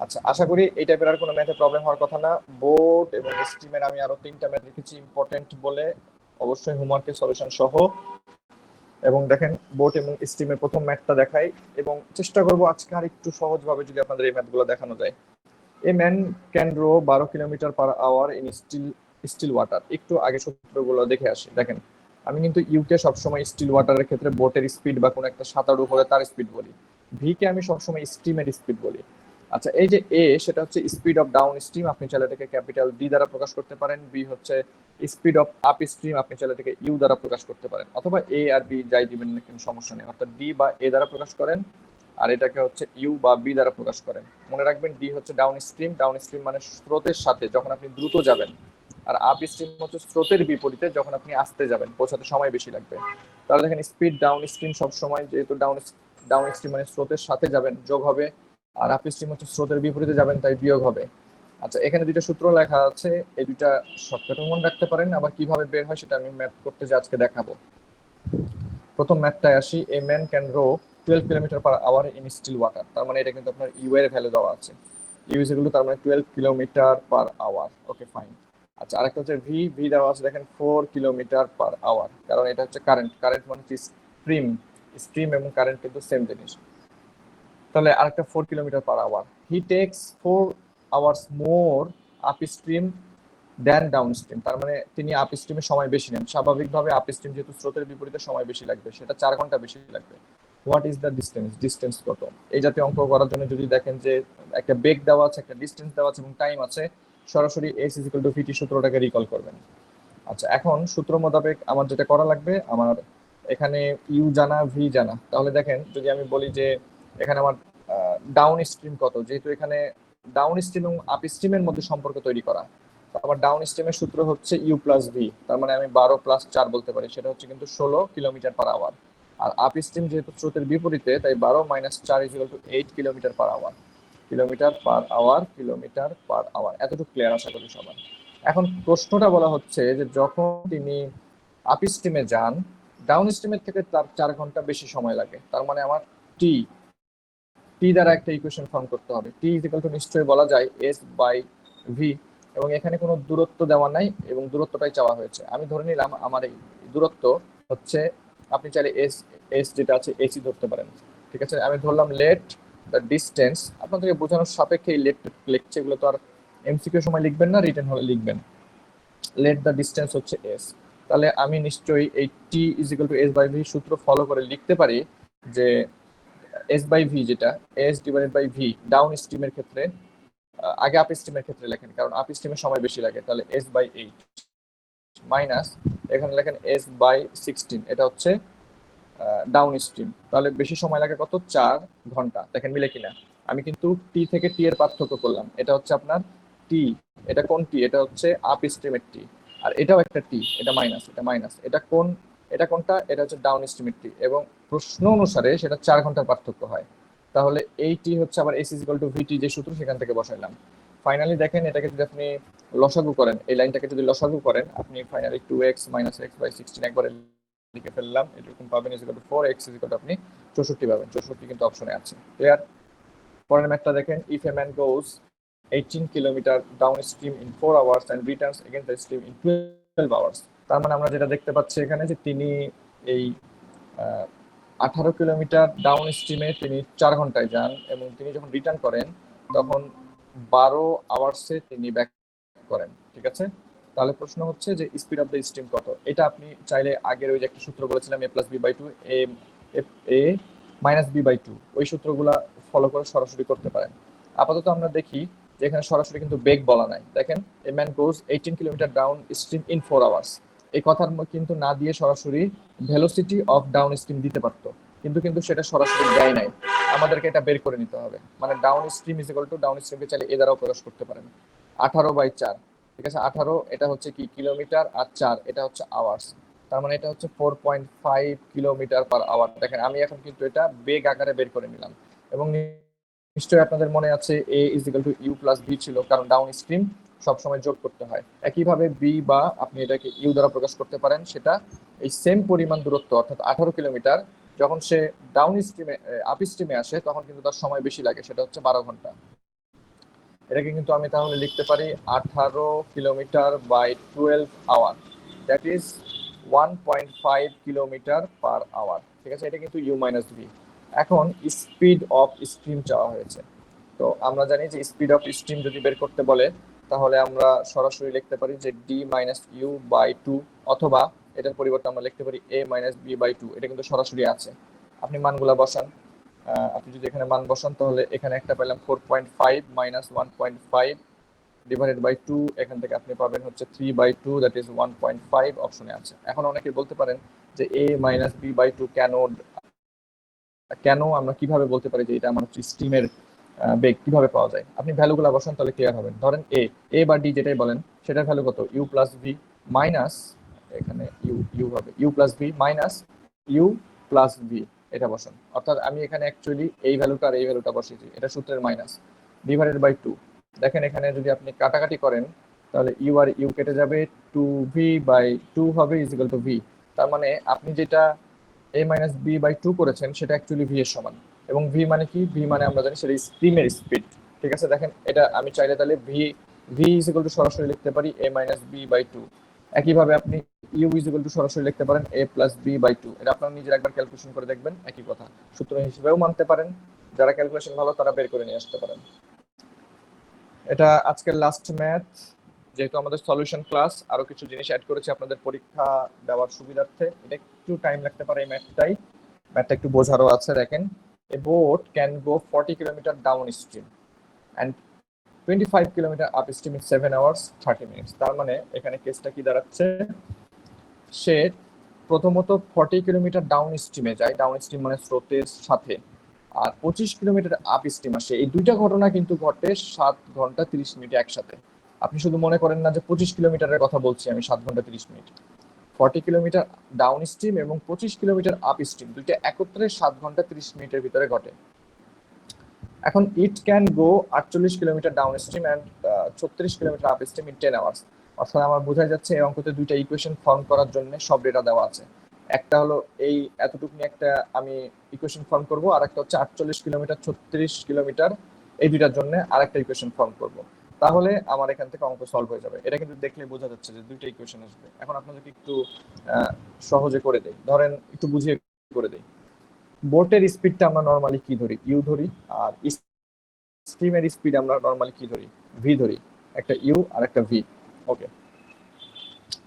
আচ্ছা, আশা করি এই টাইপের আর কোনো ম্যাথে প্রবলেম হওয়ার কথা না। বোর্ড এবং স্ট্রিমের আমি আরো 3টা ম্যাথ লিখেছি ইম্পর্টেন্ট বলে, অবশ্যই হোমওয়ার্কের সলিউশন সহ। এবং দেখেন বোর্ড এবং স্ট্রিমের প্রথম ম্যাথটা দেখাই, এবং চেষ্টা করবো আজকে আর একটু সহজভাবে যদি আপনাদের এই ম্যাথগুলো দেখানো যায়। A man can row 12 kilometre per hour in still water. একটু আগে সূত্রগুলো দেখে আসি। দেখেন আমি কিন্তু ইউকে সবসময় স্টিল ওয়াটারের ক্ষেত্রে বোটের স্পিড বা কোনো একটা সাঁতারু হলে তার স্পিড বলি, ভি কে আমি সবসময় স্টিমের স্পিড বলি। আচ্ছা, এই যে এ, সেটা হচ্ছে স্পিড অফ ডাউন স্ট্রিম, আপনি চাইলে এটাকে ক্যাপিটাল ডি দ্বারা প্রকাশ করতে পারেন। বি হচ্ছে স্পিড অফ আপ স্ট্রিম, আপনি চাইলে এটাকে ইউ দ্বারা প্রকাশ করতে পারেন, অথবা এ আর বি যাই দিবেন না কোনো সমস্যা নেই। অর্থাৎ ডি বা এ দ্বারা প্রকাশ করেন, আর এটাকে হচ্ছে ইউ বা বি দ্বারা প্রকাশ করেন। মনে রাখবেন ডি হচ্ছে ডাউন স্ট্রিম মানে স্রোতের সাথে যখন আপনি দ্রুত যাবেন, আর আপ স্ট্রিম হচ্ছে স্রোতের বিপরীতে যখন আপনি আসতে যাবেন, পৌঁছাতে সময় বেশি লাগবে। তাহলে দেখেন স্পিড ডাউন স্ট্রিম সবসময়, যেহেতু ডাউন স্ট্রিম মানে স্রোতের সাথে যাবেন, যোগ হবে। আর আপ স্ট্রিম হচ্ছে স্রোতের বিপরীতে যাবেন, তাই বিয়োগ হবে। আচ্ছা, এখানে দুইটা সূত্র লেখা আছে, এই দুইটা শর্টকাটে মনে রাখতে পারেন। আবার কিভাবে বের হয় সেটা আমি ম্যাথ করতে যে আজকে দেখাবো। প্রথম ম্যাথটায় আসি। A man can row 12 kilometre per hour in still water, তার মানে এটা কিন্তু আপনার ইউ এর ভ্যালু দেওয়া আছে। ইউ ইজ ইকুয়াল টু, তার মানে 12 কিলোমিটার পার আওয়ার। ওকে, ফাইন। আচ্ছা, আরেকটা হচ্ছে ভি দেওয়া আছে দেখেন 4 কিলোমিটার পার আওয়ার, কারণ এটা হচ্ছে কারেন্ট মানে হচ্ছে স্ট্রিম এবং কারেন্ট কিন্তু সেম জিনিস। তাহলে আরেকটা 4 kilometre per hour. He takes 4 hours more upstream than downstream, তার মানে তিনি আপ স্ট্রিমে সময় বেশি নেন। স্বাভাবিকভাবে আপ স্ট্রিম যেহেতু স্রোতের বিপরীতে সময় বেশি লাগবে, সেটা 4 ঘন্টা বেশি লাগবে। What is the distance, distance কত। এই জাতীয় অঙ্ক করার জন্য যদি দেখেন যে একটা বেগ দেওয়া আছে, একটা ডিস্টেন্স দেওয়া আছে এবং টাইম আছে, সরাসরি S is equal to VT সূত্রটাকে রিকল করবেন। আচ্ছা, এখন সূত্র মোতাবেক আমার যেটা করা লাগবে, আমার এখানে ইউ জানা, ভি জানা। তাহলে দেখেন যদি আমি বলি যে এখানে আমার ডাউন স্ট্রিম কত, যেহেতু এখানে ডাউন স্ট্রিম এবং আপ স্ট্রিমের মধ্যে সম্পর্ক তৈরি করা, তো আমার ডাউন স্ট্রিমের সূত্র হচ্ছে ইউ প্লাস ভি, তার মানে আমি 12 প্লাস 4 বলতে পারি, সেটা হচ্ছে কিন্তু 16 কিলোমিটার পার আওয়ার। আর আপ স্ট্রিম যেহেতু স্রোতের বিপরীতে, তাই 12 minus 4 is equal to 8 kilometre per hour. Kilometre per hour, kilometre per hour, এতটুকু ক্লিয়ার আশা করি সবার। এখন প্রশ্নটা বলা হচ্ছে যে যখন তিনি আপ স্ট্রিমে যান, ডাউন স্ট্রিমের থেকে তার 4 ঘন্টা বেশি সময় লাগে, তার মানে আমার টি টি দ্বারা একটা ইকুয়েশন ফর্ম করতে হবে। টি ইজ ইকুয়াল টু নিশ্চয়ই বলা যায় এস বাই ভি, এবং এখানে কোনো দূরত্ব দেওয়া নাই এবং দূরত্বটাই চাওয়া হয়েছে। আমি ধরে নিলাম আমার এই দূরত্ব হচ্ছে, আপনি চাইলে এস এস যেটা আছে এসি ধরতে পারেন, ঠিক আছে। আমি ধরলাম লেট দ্য ডিস্টেন্স, আপনাদেরকে বোঝানোর সাপেক্ষে এই লেট লিখছে, এগুলো তো আর এমসিকিউ সময় লিখবেন না, রিটেন হলে লিখবেন। লেট দ্য ডিস্টেন্স হচ্ছে এস, তাহলে আমি নিশ্চয়ই এই T is equal to S by V সূত্র ফলো করে লিখতে পারি যে এস বাই ভি যেটা S divided by V down স্ট্রিমের ক্ষেত্রে, আগে আপ স্ট্রিমের ক্ষেত্রে লেখেন কারণ আপ স্ট্রিমের সময় বেশি লাগে, তাহলে এস বাই 8 মাইনাস এখানে লেখেন এস বাই 16, এটা হচ্ছে ডাউন স্ট্রিম, তাহলে বেশি সময় লাগে কত, 4 ঘন্টা। দেখেন মিলে কিনা, আমি কিন্তু টি থেকে টি এর পার্থক্য করলাম, এটা হচ্ছে আপনার টি, এটা কোন টি, এটা হচ্ছে আপ স্ট্রিমের টি, আর এটাও একটা টি, এটা মাইনাস, এটা মাইনাস, এটা কোন, এটা কোনটা, এটা হচ্ছে ডাউন স্ট্রিমের টি, এবং প্রশ্ন অনুসারে সেটা 4 ঘন্টার পার্থক্য হয়। তাহলে এই টি হচ্ছে আবার এস ইকুয়াল টু ভিটি যে সূত্র সেখান থেকে বসাইলাম। ফাইনালি দেখেন এটাকে যদি আপনি লসাগু করেন, এই লাইনটাকে যদি লসাগু করেন, আপনি finally 2x minus x by 16 একবারে লিখে ফেললাম, এরকম পাবেন is equal two 4x is equal to আপনি 64 পাবেন, 64 কিন্তু অপশনে আছে। ক্লিয়ার? পরের ম্যাথটা দেখেন, if a man goes 18 kilometre downstream in 4 hours and returns again the stream in 12 hours, তার মানে আমরা যেটা দেখতে পাচ্ছি এখানে যে তিনি এই 18 কিলোমিটার ডাউন স্ট্রিমে তিনি 4 ঘন্টায় যান এবং তিনি যখন রিটার্ন করেন তখন 12 আওয়ার্সে তিনি ব্যাক করেন, ঠিক আছে। তাহলে প্রশ্ন হচ্ছে যে স্পিড অফ দ্য স্ট্রিম কত, এটা আপনি চাইলে আগের ওই যে একটা সূত্র বলেছিলাম A plus B by two A minus B by two, ওই সূত্রগুলা ফলো করে সরাসরি করতে পারেন। আপাতত আমরা দেখি যে এখানে সরাসরি কিন্তু বেগ বলা নাই। দেখেন এ man goes 18 kilometre downstream in 4 hours, এই কথার কিন্তু না দিয়ে সরাসরি ভেলোসিটি অফ ডাউন স্ট্রিম দিতে পারতো, কিন্তু কিন্তু সেটা সরাসরি দেয় নাই, আমাদেরকে এটা বের করে নিতে হবে। মানে down stream is equal to, down স্ট্রিমকে চাইলে এ দ্বারাও প্রকাশ করতে পারেন, 18/4, ঠিক আছে। 18 এটা হচ্ছে কি কিলোমিটার, আর 4 এটা হচ্ছে আওয়ার্স, তার মানে এটা হচ্ছে 4.5 কিলোমিটার পার আওয়ার। দেখেন আমি এখন কিন্তু এটা বেগ আকারে বের করে নিলাম, এবং নিশ্চয়ই আপনাদের মনে আছে A is equal to U plus V ছিল, কারণ ডাউন স্ট্রিম সবসময় যোগ করতে হয়। একইভাবে বি বা আপনি এটাকে ইউ দ্বারা প্রকাশ করতে পারেন, সেটা এই সেম পরিমাণ দূরত্ব অর্থাৎ 18 কিলোমিটার, যখন সে ডাউন স্ট্রিমে আপ স্ট্রিমে আসে তখন কিন্তু তার সময় বেশি লাগে, সেটা হচ্ছে 12 ঘন্টা। এটাকে কিন্তু আমি তাহলে লিখতে পারি 18 kilometre by 12 hour, that is 1.5 kilometre per hour, ঠিক আছে। এটা কিন্তু ইউ মাইনাস ভি। এখন স্পিড অফ স্ট্রিম চাওয়া হয়েছে, তো আমরা জানি যে স্পিড অফ স্ট্রিম যদি বের করতে বলে তাহলে আমরা সরাসরি লিখতে পারি যে D minus U by two, অথবা এটার পরিবর্তে আমরা লিখতে পারি A minus B by two, এটা কিন্তু সরাসরি আছে। আপনি মানগুলা বসান, আপনি যদি এখানে মান বসান তাহলে এখানে একটা পেলাম 4.5 মাইনাস 1.5 ডিভাইডেড বাই 2, এখান থেকে আপনি পাবেন হচ্ছে 3/2, দ্যাট ইজ 1.5 অপশনে আছে। এখন অনেকে বলতে পারেন যে এ মাইনাস বি বাই টু কেন, কেন আমরা কিভাবে বলতে পারি যে এটা আমার হচ্ছে স্ট্রিমের বেগ কিভাবে পাওয়া যায়। আপনি ভ্যালুগুলো বসান তাহলে ক্লিয়ার হবেন। ধরেন এ এ বা ডি যেটাই বলেন সেটার ভ্যালু কত, ইউ প্লাস ভি মাইনাস, এখানে ইউ ইউ হবে U plus V minus U plus V, এটা বসান। অর্থাৎ আমি এখানে অ্যাকচুয়ালি এই ভ্যালুটা আর এই ভ্যালুটা বসিয়েছি, এটা সূত্রের মাইনাস, ডিভাইডেড বাই টু। দেখেন এখানে যদি আপনি কাটাকাটি করেন তাহলে ইউ আর ইউ কেটে যাবে, 2v/2 হবে ইজ ইকুয়াল টু ভি। তার মানে আপনি যেটা এ মাইনাস বি বাই টু করেছেন সেটা অ্যাকচুয়ালি ভি এর সমান, এবং ভি মানে কি, ভি মানে আমরা জানি সেটা স্ট্রিমের স্পিড, ঠিক আছে। দেখেন এটা আমি চাইলে তাহলে V V is equal two সরাসরি লিখতে পারি A minus B by two. একইভাবে আপনি ইউ ইজ ইকুয়াল টু সরাসরি লিখতে পারেন এ প্লাস বি বাই টু, এটা আপনারা নিজের একবার ক্যালকুলেশন করে দেখবেন, একই কথা সূত্র হিসেবেও মানতে পারেন, যারা ক্যালকুলেশন ভালো তারা বের করে নিয়ে আসতে পারেন। এটা আজকের লাস্ট ম্যাথ, যেহেতু আমাদের সলিউশন ক্লাস, আরো কিছু জিনিস অ্যাড করেছি আপনাদের পরীক্ষা দেওয়ার সুবিধার্থে, এটা একটু টাইম লাগতে পারে এই ম্যাথটাই, ম্যাথটা একটু বোঝারও আছে। দেখেন, a boat can go 40 kilometre down stream and 25 kilometre up stream in 7 hours 30 minutes. তার মানে এখানে কেসটা কি দাঁড়াচ্ছে, সে প্রথমত 40 কিলোমিটার ডাউন স্ট্রিমে যায়, ডাউন স্ট্রিম মানে স্রোতের সাথে, আর 25 কিলোমিটার আপ স্ট্রিম আসে। এই দুইটা ঘটনা কিন্তু ঘটে 7 ঘন্টা 30 মিনিটে একসাথে। আপনি শুধু মনে করেন না যে 25 কিলোমিটারের কথা বলছি আমি 7 ঘন্টা 30 মিনিট। 40 কিলোমিটার ডাউন স্ট্রিম এবং 25 কিলোমিটার আপ স্ট্রিম দুইটা একত্রে 7 ঘন্টা 30 মিনিটের ভিতরে ঘটে। এখন it can go 48 kilometre down stream and 36 kilometre up stream in 10 hours. অর্থাৎ আমার বোঝা যাচ্ছে এই অঙ্কতে দুইটা ইকুয়েশন ফর্ম করার জন্য সব ডেটা দেওয়া আছে। একটা হলো এই এতটুকু নিয়ে একটা আমি ইকুয়েশন ফর্ম করব, আর একটা হচ্ছে 48 কিলোমিটার 36 কিলোমিটার, এই দুইটার জন্য আরেকটা ইকুয়েশন ফর্ম করব। তাহলে আমার এখান থেকে অঙ্ক সলভ হয়ে যাবে। এটা কিন্তু দেখলে বোঝা যাচ্ছে যে দুইটা ইকুয়েশন আসবে। এখন আপনাদেরকে একটু সহজে করে দেই, ধরেন একটু বুঝিয়ে করে দেই। বোটের স্পিডটা আমরা নর্মালি কি ধরি, ইউ ধরি, আর স্ট্রিমের স্পিড আমরা নর্মালি কি ধরি, ভি ধরি। একটা ইউ আর একটা ভি। ওকে,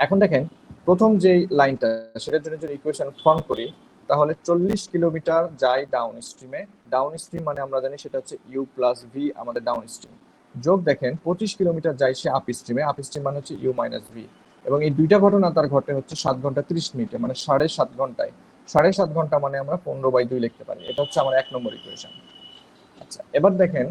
এখন দেখেন প্রথম যে লাইনটা, সেটার জন্য যদি ইকুয়েশন ফর্ম করি, তাহলে 40 কিলোমিটার যায় ডাউন স্ট্রিমে। ডাউন স্ট্রিম মানে আমরা জানি সেটা হচ্ছে ইউ প্লাস ভি, আমাদের ডাউন স্ট্রিম। যোগ দেখেন 25 কিলোমিটার যায় সে আপ স্ট্রিমে, আপ স্ট্রিম মানে হচ্ছে ইউ মাইনাস ভি। এবং এই দুইটা ঘটনা তার ঘটে হচ্ছে 7 ঘন্টা 30 মিনিটে, মানে 7.5 ঘন্টায়। 7.5 ঘন্টা মানে আমরা 15/2 লিখতে পারি। এটা হচ্ছে আমার 1 নম্বর ইকুয়েশন। আচ্ছা, এবার দেখেন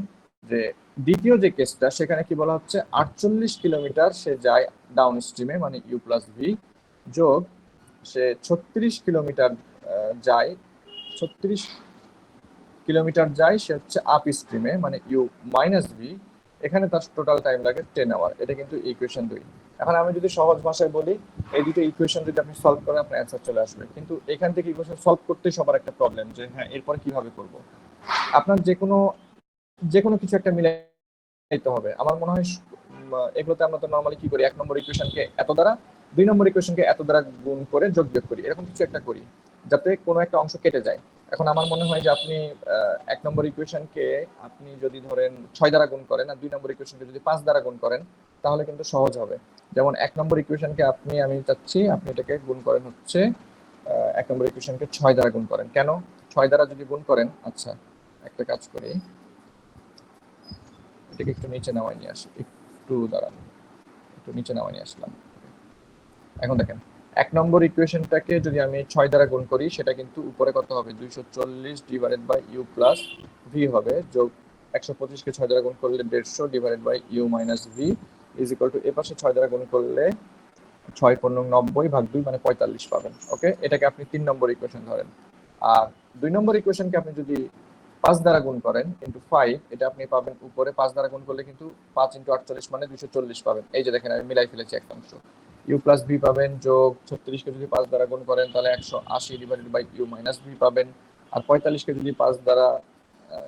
যে দ্বিতীয় যে কেসটা, সেখানে কি বলা হচ্ছে 48 কিলোমিটার সে যায় ডাউন স্ট্রিমে মানে ইউ প্লাস ভি, যোগ সে 36 কিলোমিটার যায়, 36 কিলোমিটার যায় সে হচ্ছে আপ স্ট্রিমে মানে ইউ মাইনাস ভি। এখানে তার টোটাল টাইম লাগে 10 আওয়ার। এটা কিন্তু ইকুয়েশন 2। এখন আমি যদি সহজ ভাষায় বলি, এই দুটো ইকুয়েশন যদি আপনি সলভ করেন আপনার অ্যান্সার চলে আসবে। কিন্তু এখান থেকে ইকুয়েশন সলভ করতে সবার একটা প্রবলেম যে হ্যাঁ এরপর কিভাবে করব। আপনার যে কোনো কিছু একটা মিলাইতে হবে। আমার মনে হয় এগুলোতে আমরা তো নর্মালি কি করি, 1 নম্বর ইকুয়েশনকে এত দ্বারা, 2 নম্বর ইকুয়েশনকে এত দ্বারা গুণ করে যোগ বিয়োগ করি, এরকম কিছু একটা করি যাতে কোনো একটা অংশ কেটে যায়। এখন আমার মনে হয় যে আপনি 1 নম্বর ইকুয়েশনকে আপনি যদি ধরেন 6 দ্বারা গুণ করেন, আর 2 নম্বর ইকুয়েশনকে যদি 5 দ্বারা গুণ করেন, তাহলে কিন্তু সহজ হবে। যেমন 1 নম্বর ইকুয়েশনকে আমি চাচ্ছি আপনি এটাকে গুণ করেন হচ্ছে 1 নম্বর ইকুয়েশনকে 6 দ্বারা গুণ করেন। কেন 6 দ্বারা যদি গুণ করেন, আচ্ছা একটা কাজ করি, এটাকে একটু নিচে নামাই নিয়ে আসি, একটু দাঁড়ান, একটু নিচে নামাই নিয়ে আসলাম। এখন দেখেন 1 নম্বর ইকুয়েশনটাকে যদি আমি 6 দ্বারা গুণ করি, সেটা কিন্তু উপরে কত হবে, 240 divided by U plus V হবে, যোগ 125 কে 6 দ্বারা গুণ করলে 150 divided by U minus V is equal to, এ পাশে 6 দ্বারা গুণ করলে 6×90 ভাগ 2 মানে 45 পাবেন। ওকে, এটাকে আপনি 3 নম্বর ইকুয়েশন ধরেন। আর 2 নম্বর ইকুয়েশনকে আপনি যদি 5 দ্বারা গুণ করেন ইন্টু 5, এটা আপনি পাবেন উপরে 5 দ্বারা গুণ করলে কিন্তু 5×48 মানে 240 পাবেন। এই যে দেখেন আমি মিলাই ফেলেছি একটা অংশ। ইউ প্লাস ভি পাবেন, যোগ 36কে যদি 5 দ্বারা গুণ করেন তাহলে 180 divided by U minus V পাবেন। আর 45কে যদি 5 দ্বারা,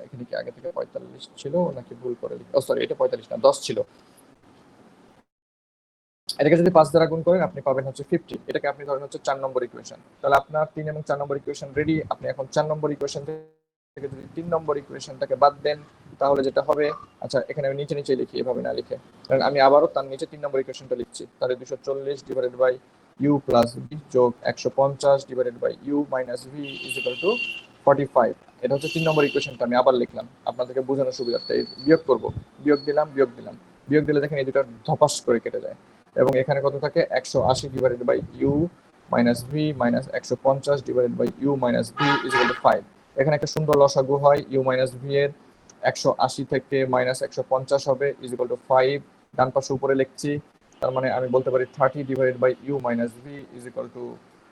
এখানে কি আগে থেকে 45 ছিল নাকি ভুল করে, সরি এটা 45 না 10 ছিল, এটাকে যদি 5 দ্বারা গুণ করেন আপনি পাবেন হচ্ছে 50। এটাকে আপনি ধরেন হচ্ছে 4 নম্বর ইকুয়েশন। তাহলে আপনার 3 এবং 4 নম্বর ইকুয়েশন রেডি। আপনি এখন 4 নম্বর ইকুয়েশন থেকে যদি 3 নম্বর ইকুয়েশনটাকে বাদ দেন, তাহলে যেটা হবে, আচ্ছা এখানে আমি নিচে নিচে লিখি, এভাবে না লিখে, কারণ আমি আবারও তার নিচে 3 নম্বর ইকুয়েশনটা লিখছি। তাহলে 240 divided by U plus V যোগ 150 divided by U minus V is equal to 45। এটা হচ্ছে 3 নম্বর ইকুয়েশনটা আমি আবার লিখলাম আপনাদেরকে বোঝানোর সুবিধার্থে। বিয়োগ করব, বিয়োগ দিলাম, বিয়োগ দিলাম, বিয়োগ দিলে দেখেন এই দুটো ধপাস করে কেটে যায়। এবং এখানে কত থাকে, 180 divided by U minus V minus 150 divided by U minus V is equal to 5। এখানে একটা সুন্দর লসাগু হয়, ইউ মাইনাস ভি এর 180 থেকে মাইনাস 150 হবে ইজ ইকুয়াল টু 5। ডান পাশে উপরে লিখছি, তার মানে আমি বলতে পারি 30 divided by U minus V is equal to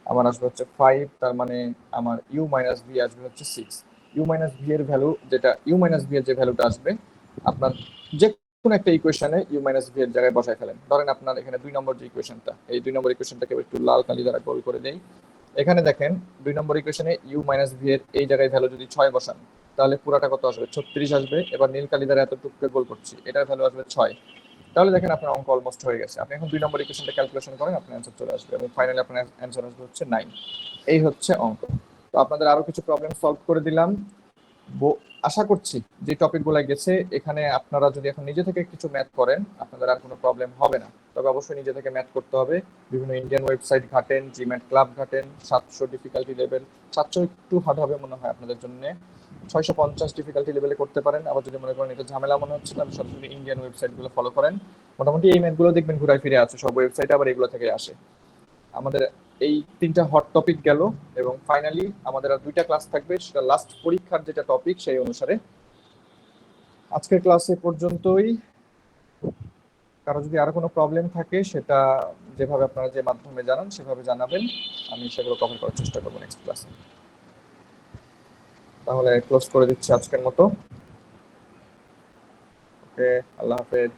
আমার আসবে হচ্ছে 5। তার মানে আমার ইউ মাইনাস ভি আসবে হচ্ছে 6। ইউ মাইনাস ভি এর ভ্যালু, যেটা ইউ মাইনাস ভি এর যে ভ্যালুটা আসবে আপনার যে কোনো একটা ইকুয়েশনে ইউ মাইনাস ভি এর জায়গায় বসায় ফেলেন। ধরেন আপনার এখানে 2 নম্বর যে ইকুয়েশনটা, এই 2 নম্বর ইকুয়েশনটাকে একটু লাল কালি দ্বারা গোল করে দেই। এখানে দেখেন 2 নম্বর ইকুয়েশনে ইউ মাইনাস ভি এর এই জায়গায় ভ্যালু যদি 6 বসান, তাহলে পুরাটা কত আসবে, 36 আসবে। এবার নীল কালি দ্বারা এতটুকু গোল করছি, এটার ভ্যালু আসবে 6। তাহলে দেখেন আপনার অঙ্ক অলমোস্ট হয়ে গেছে। আপনি এখন 2 নম্বর ইকুয়েশনটা ক্যালকুলেশন করেন, আপনার অ্যান্সার চলে আসবে এবং ফাইনালি আপনার অ্যান্সার আসবে হচ্ছে 9। এই হচ্ছে অঙ্ক। তো আপনাদের আরো কিছু প্রবলেম সলভ করে দিলাম। আশা করছি যে টপিকগুলো গেছে এখানে আপনারা যদি এখন নিজে থেকে কিছু ম্যাথ করেন আপনাদের আর কোনো প্রবলেম হবে না। তবে অবশ্যই নিজে থেকে ম্যাথ করতে হবে। বিভিন্ন ইন্ডিয়ান ওয়েবসাইট ঘাটেন, জিম্যাট ক্লাব ঘাটেন। 700 ডিফিকাল্টি লেভেল, 700 একটু হার্ড হবে মনে হয় আপনাদের জন্য। 650 ডিফিকাল্টি লেভেলে করতে পারেন। আবার যদি মনে করেন এটা ঝামেলা মনে হচ্ছে তাহলে সরাসরি ইন্ডিয়ান ওয়েবসাইটগুলো ফলো করেন। মোটামুটি এই ম্যাথগুলো দেখবেন ঘুরায় ফিরে আছে সব ওয়েবসাইটে, আবার এগুলো থেকে আসে। আমাদের এই 3টা হট টপিক গেল, এবং ফাইনালি আমাদের আর 2টা ক্লাস থাকবে, সেটা লাস্ট পরীক্ষার যেটা টপিক সেই অনুসারে। আজকের ক্লাসে পর্যন্তই। কারো যদি আরো কোনো প্রবলেম থাকে সেটা যেভাবে আপনারা যে মাধ্যমে জানান সেভাবে জানাবেন, আমি সেগুলো কভার করার চেষ্টা করবো নেক্সট ক্লাসে। তাহলে ক্লোজ করে দিচ্ছি আজকের মতো। ওকে, আল্লাহ হাফেজ।